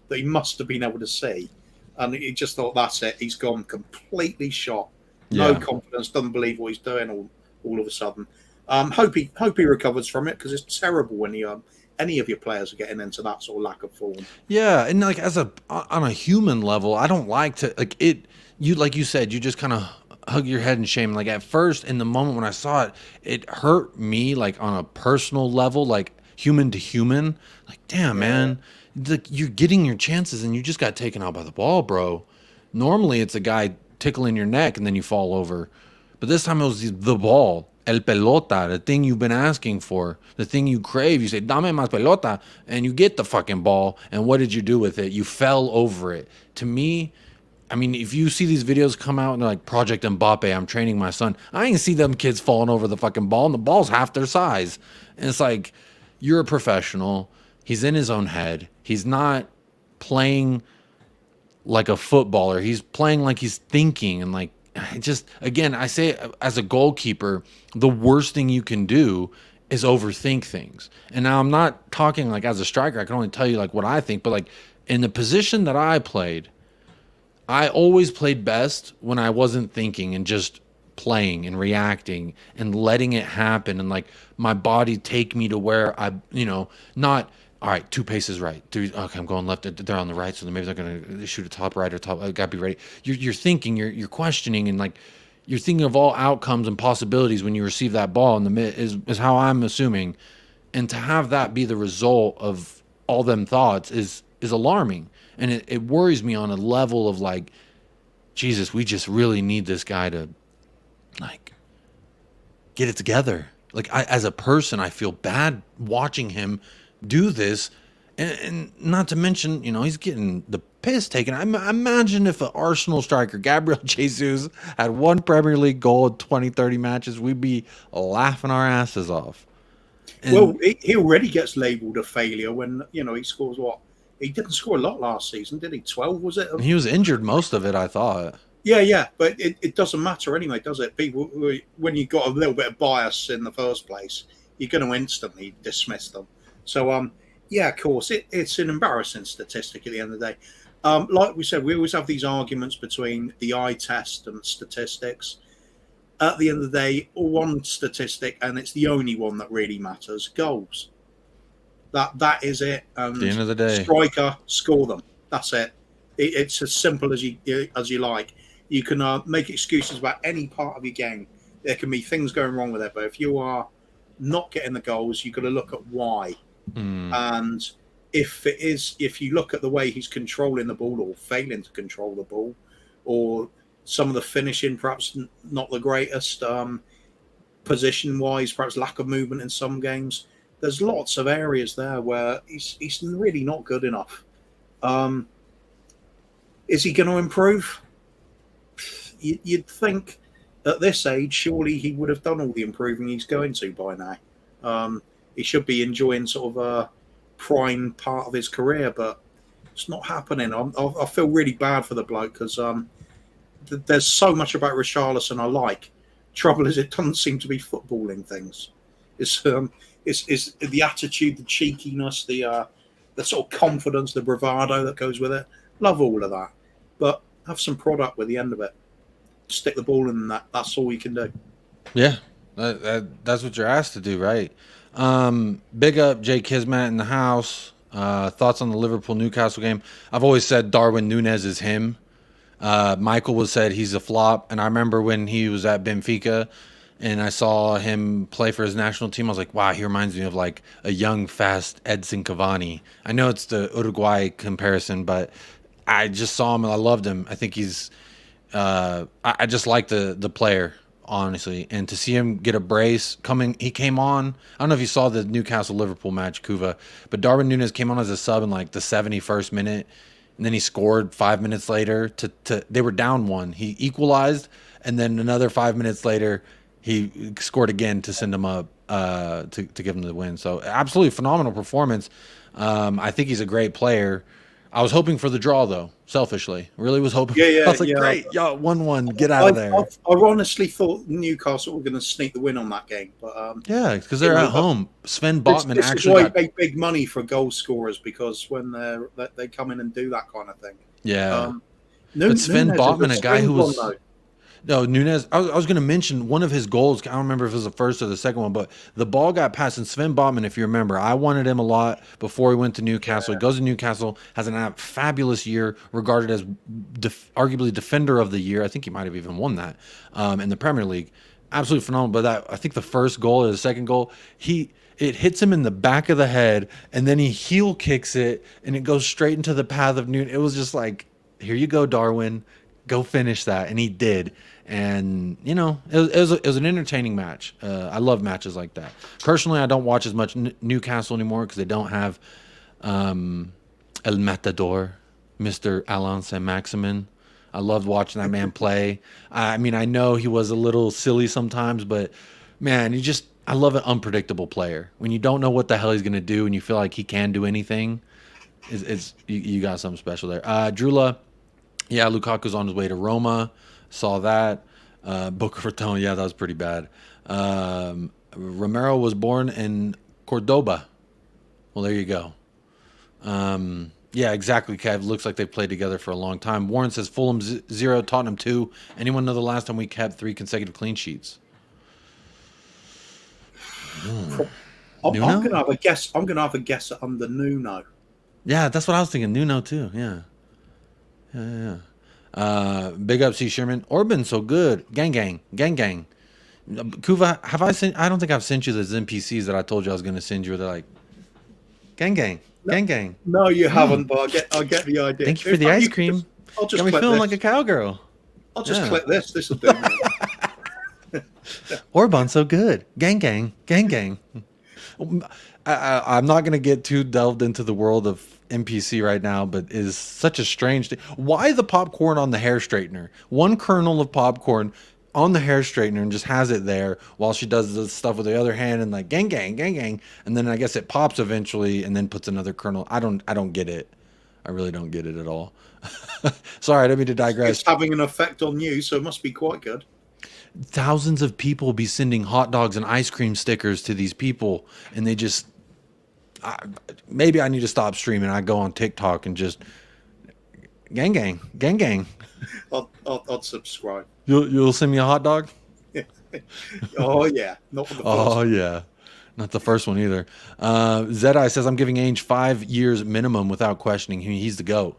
that he must have been able to see. And he just thought, that's it. He's gone completely shot. No confidence, doesn't believe what he's doing all of a sudden. Hope he recovers from it, because it's terrible when any of your players are getting into that sort of lack of form. Yeah, and like on a human level, I don't like to like you said, you just kind of hug your head in shame. Like at first, in the moment when I saw it, it hurt me like on a personal level, like human to human. Like, damn, man, you're getting your chances and you just got taken out by the ball, bro. Normally it's a guy tickling your neck and then you fall over, but this time it was the ball. El pelota, the thing you've been asking for, the thing you crave. You say, dame más pelota, and you get the fucking ball. And what did you do with it? You fell over it. To me, I mean, if you see these videos come out and they're like, Project Mbappe, I'm training my son. I ain't see them kids falling over the fucking ball, and the ball's half their size. And it's like, you're a professional. He's in his own head. He's not playing like a footballer. He's playing like he's thinking, and like, again, I say as a goalkeeper, the worst thing you can do is overthink things. And now I'm not talking like as a striker. I can only tell you like what I think, but like in the position that I played, I always played best when I wasn't thinking and just playing and reacting and letting it happen, and like my body take me to where I, not, all right, 2 paces right. Okay, I'm going left. They're on the right, so maybe they're gonna shoot a top right or top. I gotta be ready. You're thinking, you're questioning, and like you're thinking of all outcomes and possibilities when you receive that ball in the mid is how I'm assuming, and to have that be the result of all them thoughts is alarming, and it worries me on a level of like, Jesus, we just really need this guy to like get it together. Like as a person, I feel bad watching him do this, and not to mention, he's getting the piss taken. I imagine if an Arsenal striker, Gabriel Jesus, had 1 Premier League goal in 20-30 matches, we'd be laughing our asses off. And, well, he already gets labelled a failure when, he scores what? He didn't score a lot last season, did he? 12, was it? He was injured most of it, I thought. Yeah, but it doesn't matter anyway, does it? People, when you've got a little bit of bias in the first place, you're going to instantly dismiss them. So, yeah, of course, it's an embarrassing statistic at the end of the day. Like we said, we always have these arguments between the eye test and statistics. At the end of the day, one statistic, and it's the only one that really matters: goals. That is it. And at the end of the day, striker, score them. That's it. It's as simple as you like. You can make excuses about any part of your game. There can be things going wrong with it, but if you are not getting the goals, you've got to look at why. And if you look at the way he's controlling the ball or failing to control the ball, or some of the finishing perhaps not the greatest, position wise, perhaps lack of movement in some games, there's lots of areas there where he's really not good enough. Is he going to improve? You'd think at this age, surely he would have done all the improving he's going to by now. He should be enjoying sort of a prime part of his career, but it's not happening. I feel really bad for the bloke, because there's so much about Richarlison I like. Trouble is, it doesn't seem to be footballing things. It's the attitude, the cheekiness, the sort of confidence, the bravado that goes with it. Love all of that, but have some product with the end of it. Stick the ball in that. That's all you can do. Yeah, that's what you're asked to do, right? Big up Jay Kismet in the house. Thoughts on the Liverpool-Newcastle game? I've always said Darwin Núñez is him. Michael was said he's a flop, and I remember when he was at Benfica and I saw him play for his national team, I was like, wow, he reminds me of like a young, fast Edson Cavani. I know it's the Uruguay comparison, but I just saw him and I loved him. I think he's I just like the player, honestly, and to see him get a brace he came on. I don't know if you saw the Newcastle-Liverpool match, Kuva, but Darwin Núñez came on as a sub in like the 71st minute, and then he scored 5 minutes later. They were down 1. He equalized, and then another 5 minutes later, he scored again to send them up to give them the win. So absolutely phenomenal performance. I think he's a great player. I was hoping for the draw though, selfishly. Really was hoping. Yeah, I was like, great, y'all 1-1, get out of there. I honestly thought Newcastle were going to sneak the win on that game, but yeah, because they're at home. Sven Botman this actually is why they pay big money for goal scorers, because when they come in and do that kind of thing. Yeah, but Sven Botman, a guy who was. No, Nunez, I was going to mention one of his goals. I don't remember if it was the first or the second one, but the ball got passed. And Sven Botman, if you remember, I wanted him a lot before he went to Newcastle. He goes to Newcastle, has a fabulous year, regarded as arguably defender of the year. I think he might have even won that in the Premier League. Absolutely phenomenal. But I think the first goal or the second goal, it hits him in the back of the head, and then he heel kicks it, and it goes straight into the path of Nunez. It was just like, here you go, Darwin. Go finish that. And he did. And, it was an entertaining match. I love matches like that. Personally, I don't watch as much Newcastle anymore because they don't have El Matador, Mr. Alain Saint-Maximin. I loved watching that man play. I mean, I know he was a little silly sometimes, but, man, I love an unpredictable player. When you don't know what the hell he's going to do and you feel like he can do anything, you got something special there. Drula, yeah, Lukaku's on his way to Roma. Saw that. Boca Raton, yeah, that was pretty bad. Romero was born in Cordoba. Well, there you go. Yeah, exactly, Kev. Looks like they've played together for a long time. Warren says Fulham 0, Tottenham 2. Anyone know the last time we kept 3 consecutive clean sheets? I'm gonna have a guess. I'm gonna have a guess on the Nuno. Yeah, that's what I was thinking. Nuno too. Yeah. Big up C. Sherman. Orban's so good. Gang. Kuva, have I sent? I don't think I've sent you those NPCs that I told you I was going to send you. They're like, gang. No, you haven't. But I get the idea. Thank you for the ice cream. I'll just got me feeling like a cowgirl. I'll just click this. This will do. Orban's so good. Gang. I'm not going to get too delved into the world of NPC right now, but is such a strange thing. Why the popcorn on the hair straightener? One kernel of popcorn on the hair straightener and just has it there while she does the stuff with the other hand and like gang, and then I guess it pops eventually and then puts another kernel. I don't get it. I really don't get it at all. Sorry, I didn't mean to digress. It's having an effect on you, so it must be quite good. Thousands of people be sending hot dogs and ice cream stickers to these people, and they just. Maybe I need to stop streaming. I go on TikTok and just gang. I'll subscribe. You'll send me a hot dog? Oh yeah, not for the first one. Yeah, not the first one either. Zedai says I'm giving Ainge 5 years minimum without questioning. He's the GOAT.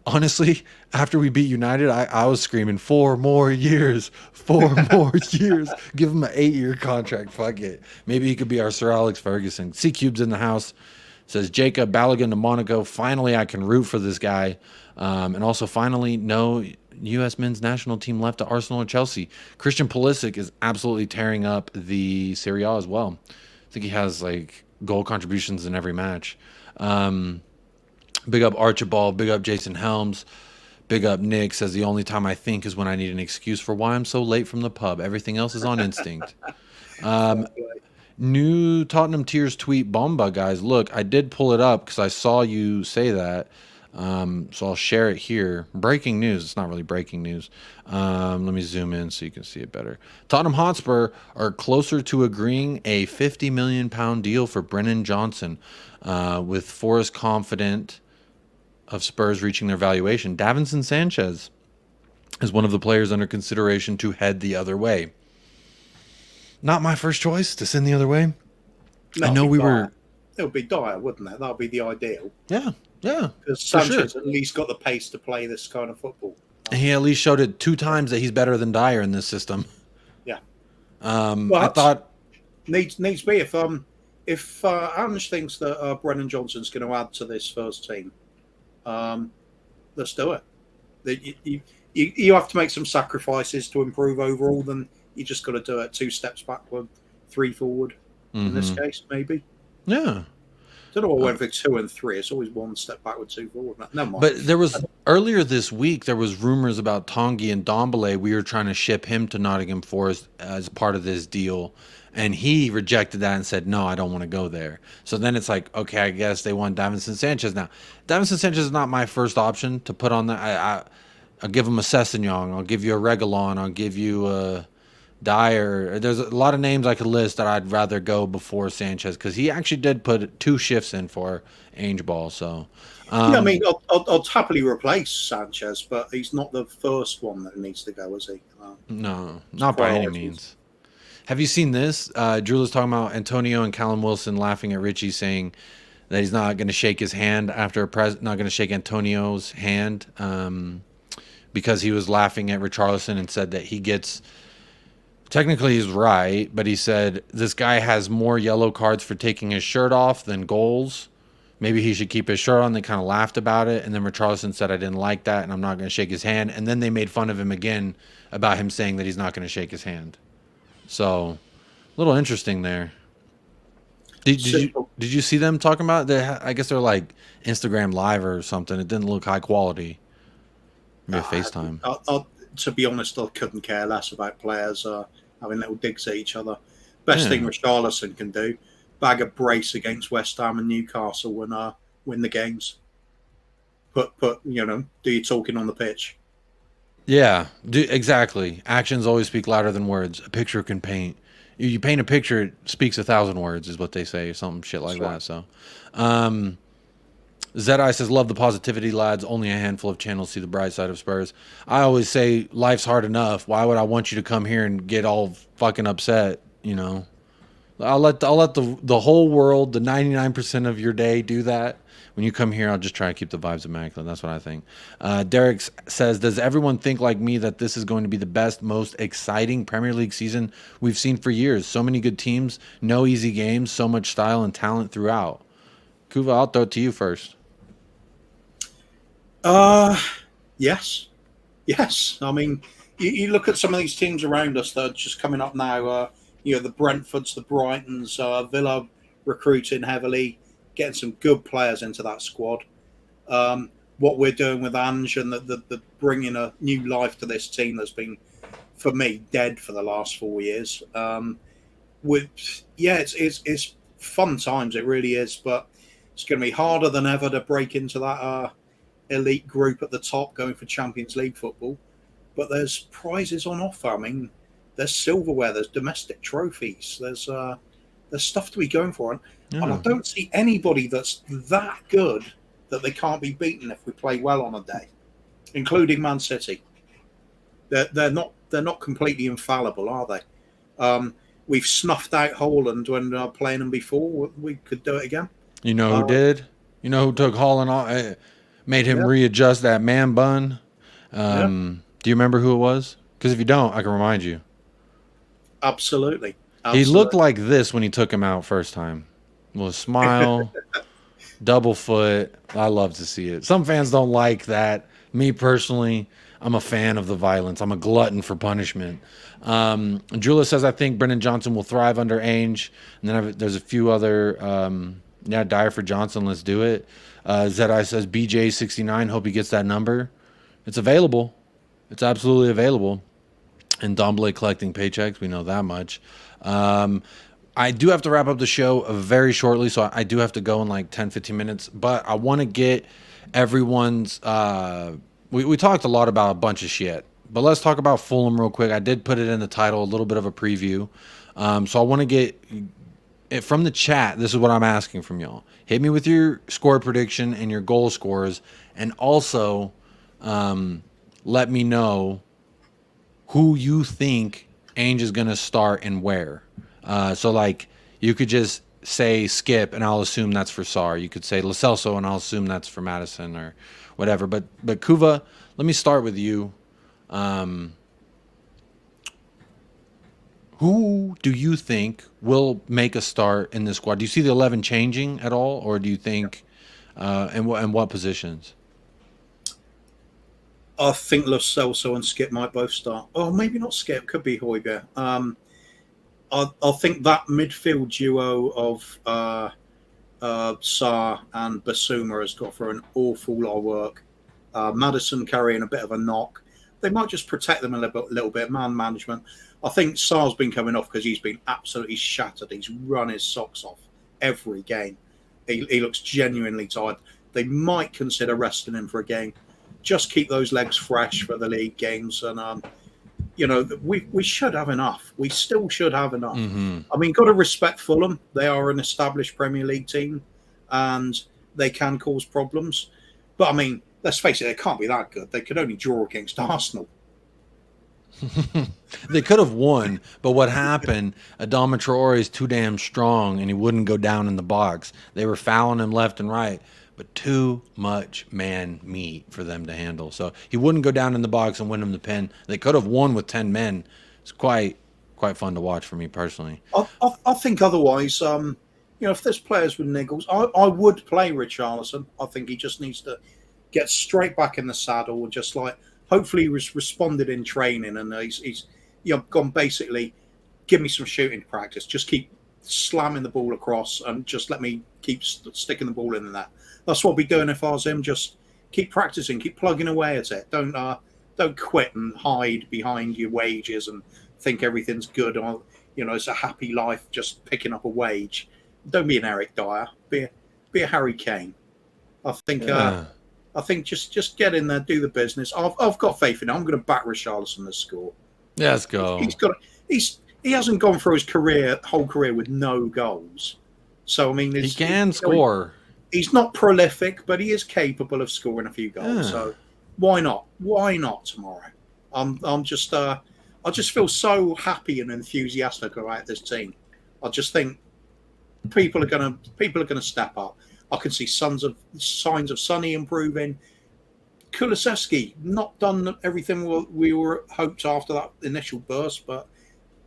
Honestly, after we beat United, I was screaming 4 more years. 4 more years. Give him an 8-year contract. Fuck it. Maybe he could be our Sir Alex Ferguson. C Cube's in the house. Says Jacob Balogun to Monaco. Finally, I can root for this guy. And also, finally, no U.S. men's national team left to Arsenal or Chelsea. Christian Pulisic is absolutely tearing up the Serie A as well. I think he has like goal contributions in every match. Big up Archibald. Big up Jason Helms. Big up Nick. Says the only time I think is when I need an excuse for why I'm so late from the pub. Everything else is on instinct. New Tottenham Tears tweet bomba, guys. Look, I did pull it up because I saw you say that. So I'll share it here. Breaking news. It's not really breaking news. Let me zoom in so you can see it better. Tottenham Hotspur are closer to agreeing a £50 million deal for Brennan Johnson, with Forrest confident of Spurs reaching their valuation. Davinson Sanchez is one of the players under consideration to head the other way. Not my first choice to send the other way. I know we were. It would be Dyer, wouldn't it? That would be the ideal. Yeah. Because Sanchez at least got the pace to play this kind of football. He at least showed it 2 times that he's better than Dyer in this system. Yeah. I thought needs be if Ange thinks that Brennan Johnson's going to add to this first team, let's do it. You have to make some sacrifices to improve overall. Then you just got to do it 2 steps backward, 3 forward. In this case, maybe. Yeah. Don't know what went for 2 and 3. It's always one step backward, 2 forward. Never mind. But there was earlier this week, there was rumors about Tanguy and Ndombele. We were trying to ship him to Nottingham Forest as part of this deal, and he rejected that and said, "No, I don't want to go there." So then it's like, okay, I guess they want Davinson Sanchez now. Davinson Sanchez is not my first option to put on that. I'll give him a Sessegnon. I'll give you a Reguilon. I'll give you a Dyer. There's a lot of names I could list that I'd rather go before Sanchez, because he actually did put 2 shifts in for Ange Ball. So, yeah, I mean, I'll happily replace Sanchez, but he's not the first one that needs to go, is he? No, not by any means. Have you seen this? Drew was talking about Antonio and Callum Wilson laughing at Richie, saying that he's not going to shake his hand after not going to shake Antonio's hand because he was laughing at Richarlison and said that he gets. Technically, he's right, but he said this guy has more yellow cards for taking his shirt off than goals. Maybe he should keep his shirt on. They kind of laughed about it. And then Richarlison said, I didn't like that, and I'm not going to shake his hand. And then they made fun of him again about him saying that he's not going to shake his hand. So, a little interesting there. Did you see them talking about it? I guess they're like Instagram Live or something. It didn't look high quality. Maybe FaceTime. To be honest, I couldn't care less about players having little digs at each other. Best thing Richarlison can do, bag a brace against West Ham and Newcastle and win the games. Do your talking on the pitch. Yeah, exactly. Actions always speak louder than words. A picture can paint. You paint a picture, it speaks 1,000 words, is what they say, or some shit like that. So, Zedai says, love the positivity, lads. Only a handful of channels see the bright side of Spurs. I always say life's hard enough. Why would I want you to come here and get all fucking upset? I'll let the whole world, the 99% of your day, do that. When you come here, I'll just try to keep the vibes immaculate. That's what I think. Derek says, does everyone think like me that this is going to be the best, most exciting Premier League season we've seen for years? So many good teams, no easy games, so much style and talent throughout. Kuva, I'll throw it to you first. Yes. I mean, you look at some of these teams around us that are just coming up now. The Brentfords, the Brightons, Villa recruiting heavily, getting some good players into that squad. What we're doing with Ange and the bringing a new life to this team that's been, for me, dead for the last 4 years. It's fun times. It really is, but it's going to be harder than ever to break into that elite group at the top going for Champions League football. But there's prizes on offer. I mean, there's silverware, there's domestic trophies, there's stuff to be going for. And I don't see anybody that's that good that they can't be beaten if we play well on a day, including Man City. They're not completely infallible, are they? We've snuffed out Haaland when playing them before. We could do it again. You know who did? You know who took Haaland off? Made him readjust that man bun. Do you remember who it was? Because if you don't, I can remind you. Absolutely. He looked like this when he took him out first time. With a smile, double foot. I love to see it. Some fans don't like that. Me personally, I'm a fan of the violence. I'm a glutton for punishment. Julia says, I think Brennan Johnson will thrive under Ainge. And then there's a few other, Dyer for Johnson. Let's do it. Zedai says, BJ69. Hope he gets that number. It's available. It's absolutely available. And Ndombele collecting paychecks. We know that much. I do have to wrap up the show very shortly, so I do have to go in like 10, 15 minutes. But I want to get everyone's... We talked a lot about a bunch of shit. But let's talk about Fulham real quick. I did put it in the title, a little bit of a preview. So I want to get... From the chat, this is what I'm asking from y'all. Hit me with your score prediction and your goal scores. And also, let me know who you think Ainge is going to start and where. So, like, you could just say Skip, and I'll assume that's for Sarr. You could say Lo Celso, and I'll assume that's for Madison or whatever. But Kuva, let me start with you. Who do you think will make a start in this squad? Do you see the 11 changing at all, or do you think in what positions? I think Lo Celso and Skip might both start. Oh, maybe not Skip. Could be Højbjerg. I think that midfield duo of Sarr and Basuma has got for an awful lot of work. Maddison carrying a bit of a knock. They might just protect them a little bit. Man management. I think Sarr's been coming off because he's been absolutely shattered. He's run his socks off every game. He looks genuinely tired. They might consider resting him for a game. Just keep those legs fresh for the league games. And, we should have enough. We still should have enough. Mm-hmm. I mean, got to respect Fulham. They are an established Premier League team and they can cause problems. But, I mean, let's face it, they can't be that good. They could only draw against Arsenal. They could have won, but what happened, Adama Traore is too damn strong and he wouldn't go down in the box. They were fouling him left and right, but too much man meat for them to handle. So he wouldn't go down in the box and win him the pin. They could have won with 10 men. It's quite fun to watch for me personally. I think otherwise, if there's players with niggles, I would play Richarlison. I think he just needs to get straight back in the saddle and just hopefully he was responded in training and he's gone basically, give me some shooting practice. Just keep slamming the ball across and just let me keep sticking the ball in the net. That's what I'd be doing if I was him. Just keep practicing, keep plugging away at it. Don't quit and hide behind your wages and think everything's good or, it's a happy life just picking up a wage. Don't be an Eric Dyer. Be a Harry Kane. I think... Yeah. I think just get in there, do the business. I've got faith in him. I'm going to back Richarlison to score. Yeah, let's go. He hasn't gone through his whole career with no goals. So I mean, he can score. He's not prolific, but he is capable of scoring a few goals. Yeah. So why not? Why not tomorrow? I just feel so happy and enthusiastic about this team. I just think people are gonna step up. I can see signs of Sonny improving. Kulusevski not done everything we were hoped after that initial burst, but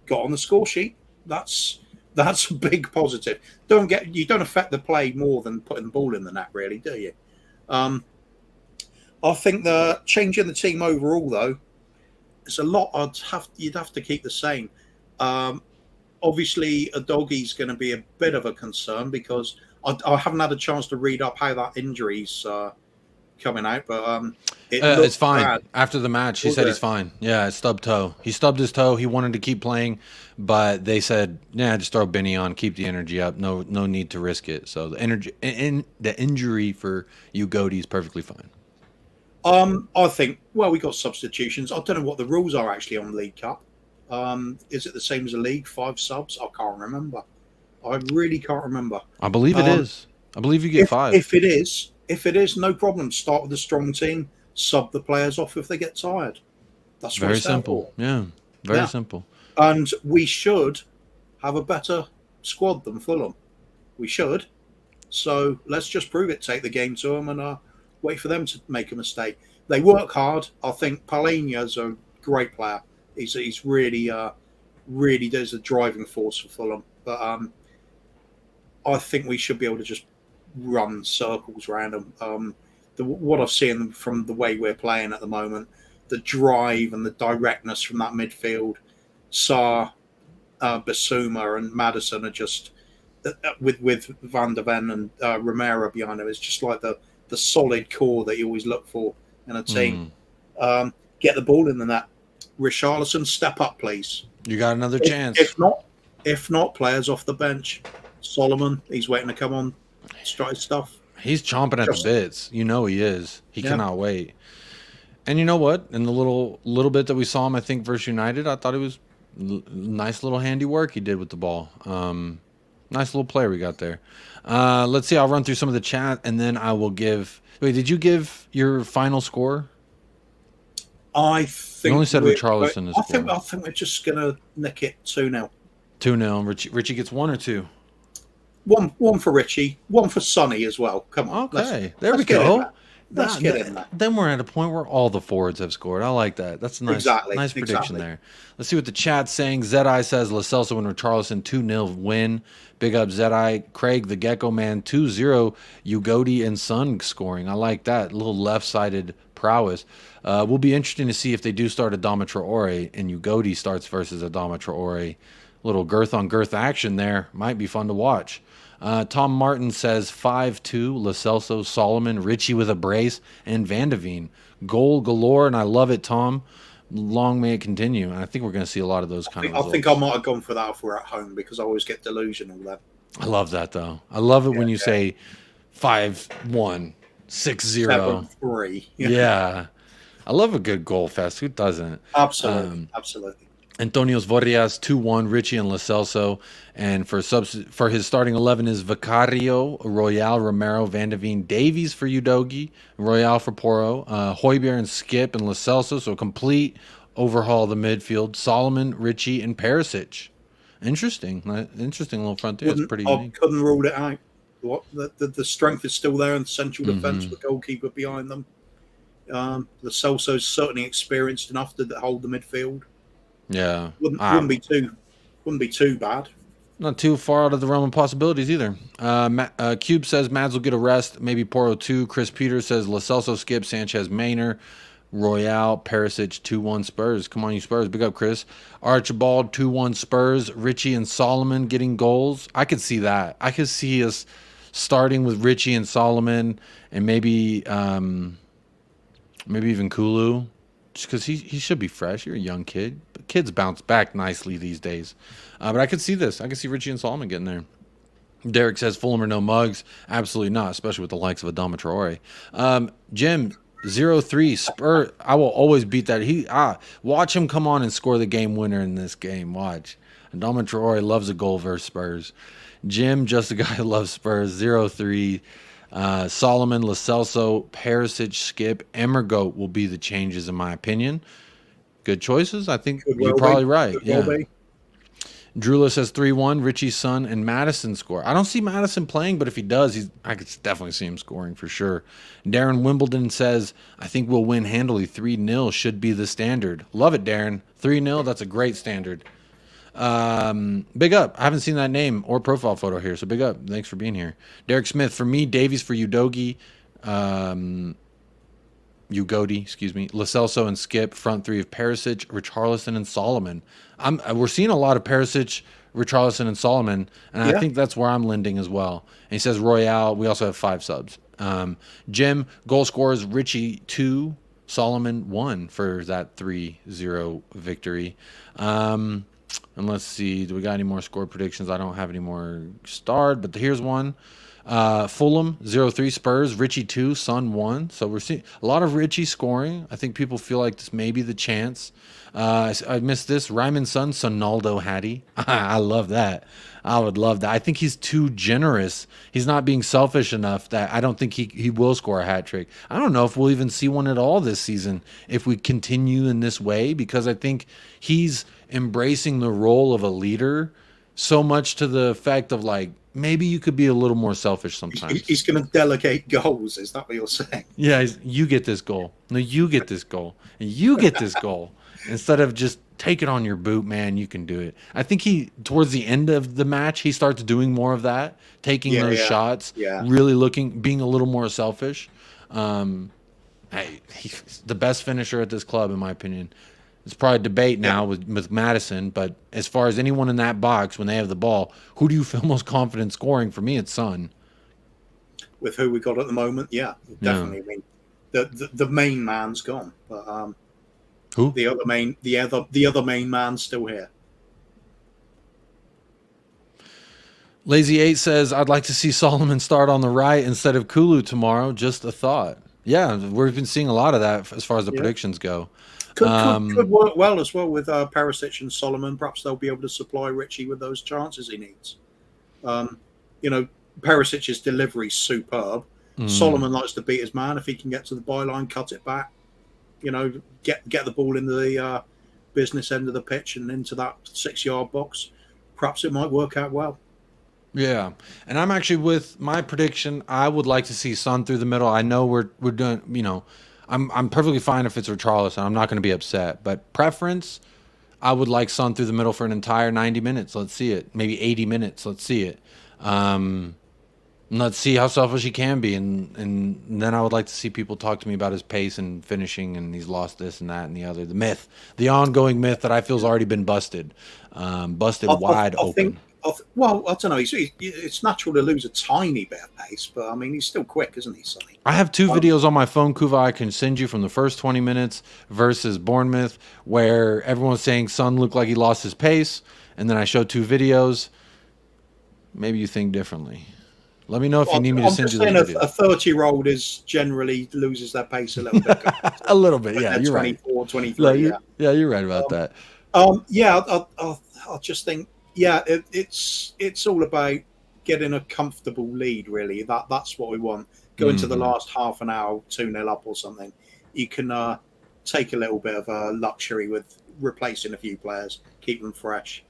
got on the score sheet. That's a big positive. You don't affect the play more than putting the ball in the net, really, do you? I think the changing the team overall, though, it's a lot. You'd have to keep the same. Obviously, a doggy's going to be a bit of a concern because I haven't had a chance to read up how that injury's coming out, but it's fine. bad. After the match, he said he's fine. Yeah, it's stubbed toe. He stubbed his toe. He wanted to keep playing, but they said, "Yeah, just throw Benny on, keep the energy up. No need to risk it." So the injury for Ugodi is perfectly fine. I think. Well, we got substitutions. I don't know what the rules are actually on League Cup. Is it the same as the league? 5 subs? I can't remember. I really can't remember. I believe it is. I believe you get 5. If it is, no problem. Start with a strong team. Sub the players off if they get tired. That's very simple. Yeah, very simple. And we should have a better squad than Fulham. We should. So let's just prove it. Take the game to them and wait for them to make a mistake. They work hard. I think Palhinha's a great player. He's really does a driving force for Fulham. But I think we should be able to just run circles around them. What I've seen from the way we're playing at the moment, the drive and the directness from that midfield, Sarr, Basuma and Maddison are just with Van der Ven and Romero behind him. It's just like the solid core that you always look for in a team. Get the ball in the net. Richarlison, step up, please. You got another chance. If not, players off the bench. Solomon, he's waiting to come on, strike stuff. He's chomping at the bits. You know he is. He cannot wait. And you know what? In the little bit that we saw him, I think, versus United, I thought it was nice little handiwork he did with the ball. Nice little player we got there. Let's see. I'll run through some of the chat, and then I will give... Wait, did you give your final score? I think... You only said Richarlison is I think we're just going to nick it 2-0. 2-0. Richie gets 1 or 2? One for Richie, one for Sonny as well. Come on. Okay, there we go. Let's get in there. Then we're at a point where all the forwards have scored. I like that. That's a nice prediction there. Let's see what the chat's saying. Zedai says Lo Celso and Richarlison 2-0 win. Big up Zedai. Craig the Gecko Man 2-0. Ugodi and Son scoring. I like that. A little left-sided prowess. Will be interesting to see if they do start Adama Traore and Ugodi starts versus Adama Traore. Little girth on girth action there. Might be fun to watch. Tom Martin says 5-2, Lo Celso, Solomon, Richie with a brace, and Van de Veen. Goal galore, and I love it, Tom. Long may it continue. And I think we're going to see a lot of those kind of results. I think I might have gone for that if we're at home because I always get delusional then. I love that, though. I love it when you say 5-1, 6-0. 7-3. Yeah. I love a good goal fest. Who doesn't? Absolutely. Absolutely. Antonio's Vorrias 2-1, Richie and Lo Celso. And for his starting 11 is Vicario, Royale, Romero, Van de Veen, Davies for Udogi, Royale for Porro, Højbjerg and Skip and Lo Celso. So complete overhaul of the midfield. Solomon, Richie, and Perisic. Interesting little front there. It's pretty unique. I couldn't rule it out. The strength is still there in the central defence with the goalkeeper behind them. Lo Celso's certainly experienced enough to hold the midfield. Yeah, wouldn't be too bad. Not too far out of the realm of possibilities either. Cube says Mads will get a rest, maybe Porro 2. Chris Peters says Lo Celso, Skip, Sanchez, Maynor, Royale, Perisic 2-1 Spurs. Come on, you Spurs, big up Chris. Archibald 2-1 Spurs. Richie and Solomon getting goals. I could see that. I could see us starting with Richie and Solomon, and maybe even Kulu. Just because he should be fresh. You're a young kid. But kids bounce back nicely these days. But I could see this. I could see Richie and Solomon getting there. Derek says Fulham are no mugs. Absolutely not, especially with the likes of Adama Traore. Jim, 0-3, Spur. I will always beat that. Watch him come on and score the game winner in this game. Watch. Adama Traore loves a goal versus Spurs. Jim, just a guy who loves Spurs, 0-3. Solomon, Lo Celso, Perisic, Skip, Emergoat will be the changes in my opinion. Good choices. I think you're probably right. Yeah. Drula says 3-1. Richie's son and Madison score. I don't see Madison playing, but if he does, I could definitely see him scoring for sure. Darren Wimbledon says, I think we'll win handily. 3-0 should be the standard. Love it, Darren. 3-0, that's a great standard. Big up. I haven't seen that name or profile photo here, so big up. Thanks for being here. Derek Smith, for me, Davies for Udogi, excuse me, Lo Celso and Skip, front three of Perisic, Richarlison, and Solomon. We're seeing a lot of Perisic, Richarlison, and Solomon, and I think that's where I'm lending as well. And he says Royale. We also have 5 subs. Jim, goal scorers, Richie 2, Solomon 1 for that 3-0 victory. And let's see, do we got any more score predictions? I don't have any more starred, but here's one. Fulham 0-3, Spurs, Richie 2, Son 1. So we're seeing a lot of Richie scoring. I think people feel like this may be the chance. I missed this. Ryman Son, Sonaldo Hattie. I love that. I would love that. I think he's too generous. He's not being selfish enough that I don't think he will score a hat trick. I don't know if we'll even see one at all this season if we continue in this way, because I think he's embracing the role of a leader so much to the effect of like, maybe you could be a little more selfish sometimes. He's going to delegate goals. Is that what you're saying? Yeah, you get this goal. No, you get this goal. And you get this goal. Instead of just take it on your boot, man, you can do it. I think towards the end of the match, he starts doing more of that, taking those shots, really being a little more selfish. He's the best finisher at this club, in my opinion. It's probably a debate now with Madison, but as far as anyone in that box, when they have the ball, who do you feel most confident scoring? For me, it's Son. With who we got at the moment, definitely. I mean, the main man's gone, but who? The other main man's still here. Lazy 8 says, I'd like to see Solomon start on the right instead of Kulu tomorrow. Just a thought. Yeah, we've been seeing a lot of that as far as the predictions go. Could work well as well with Perisic and Solomon. Perhaps they'll be able to supply Richie with those chances he needs. Perisic's delivery is superb. Solomon likes to beat his man. If he can get to the byline, cut it back, get the ball into the business end of the pitch and into that 6-yard box, perhaps it might work out well. Yeah, and I'm actually with my prediction. I would like to see Son through the middle. I know we're doing, I'm perfectly fine if it's Richarlison. I'm not going to be upset. But preference, I would like Son through the middle for an entire 90 minutes. Let's see it. Maybe 80 minutes. Let's see it. Let's see how selfish he can be. And then I would like to see people talk to me about his pace and finishing, and he's lost this and that and the other. The ongoing myth that I feel has already been busted. Wide open. Well, I don't know. It's natural to lose a tiny bit of pace, but I mean, he's still quick, isn't he, Sonny? I have two videos on my phone, Kuva, I can send you from the first 20 minutes versus Bournemouth, where everyone's saying Son looked like he lost his pace, and then I showed two videos. Maybe you think differently. Let me know if you need me to send you those videos. A 30-year-old is generally loses their pace a little bit. A little bit, yeah. You're 24, right. 23, yeah, you're right about that. I just think, it's all about getting a comfortable lead, really. That's what we want. Go into the last half an hour 2-0 up or something. You can take a little bit of a luxury with replacing a few players, keep them fresh.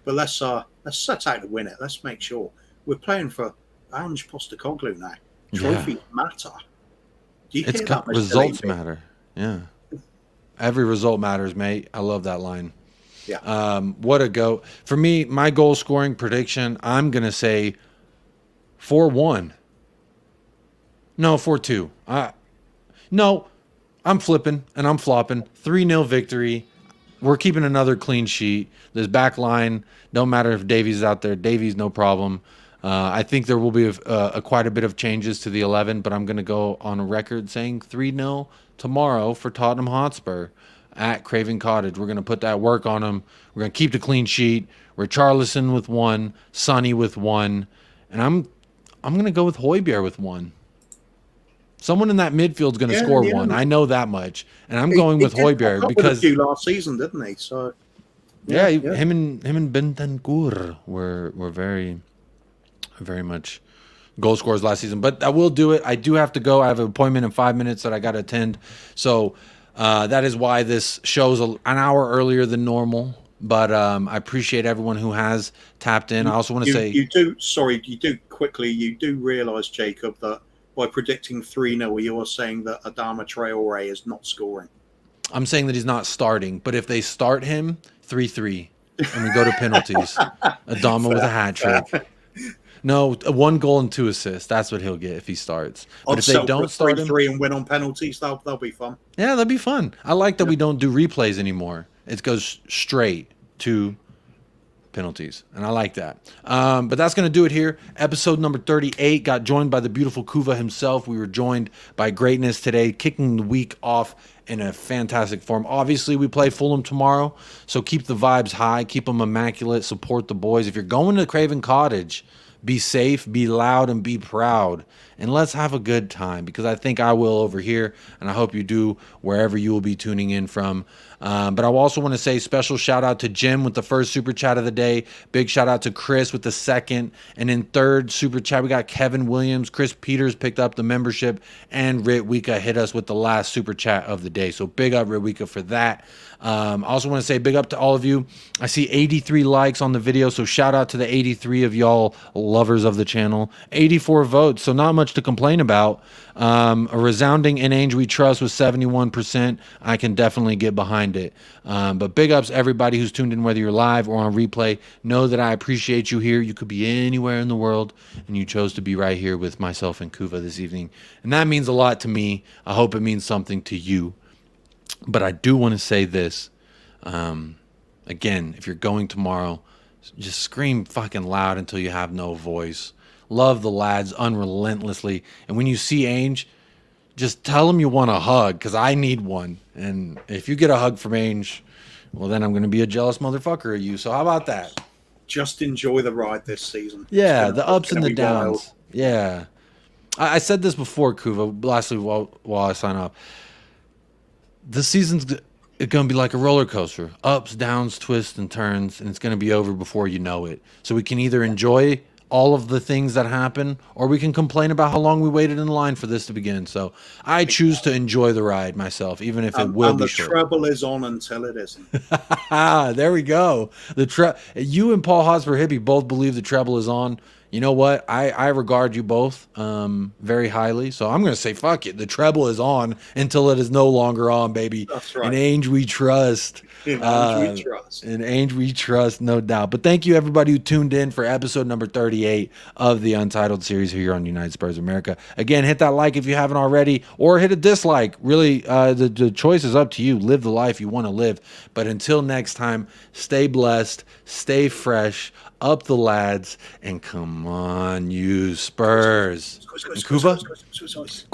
But let's set out to win it. Let's make sure we're playing for Ange Postecoglou now. Trophies matter. Do you hear that? Results matter. Yeah. Every result matters, mate. I love that line. Yeah. What a go. For me, my goal scoring prediction, I'm going to say 4-1. No, 4-2. No, I'm flipping and I'm flopping. 3-0 victory. We're keeping another clean sheet. This back line, don't matter if Davies is out there. Davies, no problem. I think there will be quite a bit of changes to the 11, but I'm going to go on a record saying 3-0 tomorrow for Tottenham Hotspur at Craven Cottage. We're going to put that work on them. We're going to keep the clean sheet. Richarlison with 1, Sonny with 1, and I'm going to go with Højbjerg with 1. Someone in that midfield is going to score 1. I know that much, and I'm going with Højbjerg because he last season, didn't he? So him and Bentancur were very, very much goal scorers last season. But I will do it. I do have to go. I have an appointment in 5 minutes that I got to attend. So that is why this show's an hour earlier than normal. But I appreciate everyone who has tapped in. I also want to say you do realize, Jacob, that by predicting 3-0, you're saying that Adama Traore is not scoring. I'm saying that he's not starting, but if they start him, 3-3, and we go to penalties. Adama with a hat trick. No, 1 goal and 2 assists. That's what he'll get if he starts. But if they don't start him, 3-3 and win on penalties, that'll be fun. Yeah, that'd be fun. I like that we don't do replays anymore. It goes straight to penalties, and I like that. But that's going to do it here. Episode number 38. Got joined by the beautiful Kuva himself. We were joined by greatness today, kicking the week off in a fantastic form. Obviously, we play Fulham tomorrow, so keep the vibes high, keep them immaculate, support the boys. If you're going to Craven Cottage, be safe, be loud, and be proud. And let's have a good time, because I think I will over here, and I hope you do wherever you will be tuning in from. But I also want to say special shout out to Jim with the first super chat of the day. Big shout out to Chris with the second. And in third super chat, we got Kevin Williams. Chris Peters picked up the membership, and Ritwika hit us with the last super chat of the day. So big up Ritwika for that. I also want to say big up to all of you. I see 83 likes on the video, so shout out to the 83 of y'all lovers of the channel. 84 votes, so not much to complain about. A resounding In Ange We Trust with 71%. I can definitely get behind it. But big ups everybody who's tuned in, whether you're live or on replay. Know that I appreciate you here. You could be anywhere in the world, and you chose to be right here with myself and Kuva this evening. And that means a lot to me. I hope it means something to you. But I do want to say this. Again, if you're going tomorrow, just scream fucking loud until you have no voice. Love the lads unrelentlessly. And when you see Ange, just tell them you want a hug, because I need one. And if you get a hug from Ange, well, then I'm going to be a jealous motherfucker of you. So how about that? Just enjoy the ride this season. Yeah, the ups and the downs. Wild. Yeah. I said this before, Kuva, lastly, while I sign off. This season's going to be like a roller coaster. Ups, downs, twists, and turns, and it's going to be over before you know it. So we can either enjoy all of the things that happen, or we can complain about how long we waited in line for this to begin. So I choose to enjoy the ride myself, even if it will be short. The treble is on until it isn't. There we go. You and Paul Hotspur Hippie both believe the treble is on. You know what? I regard you both very highly. So I'm going to say, fuck it. The treble is on until it is no longer on, baby. That's right. In Ange we trust. In Ange we trust. In Ange we trust, no doubt. But thank you, everybody who tuned in for episode number 38 of the Untitled series here on United Spurs America. Again, hit that like if you haven't already, or hit a dislike. Really, the choice is up to you. Live the life you want to live. But until next time, stay blessed, stay fresh, up the lads, and come on, you Spurs. And Kuba? Course.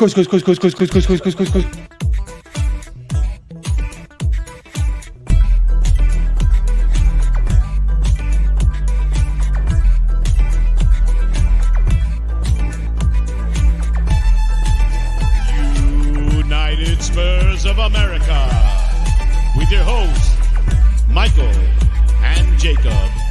United Spurs of America, with your hosts, Michael and Jacob.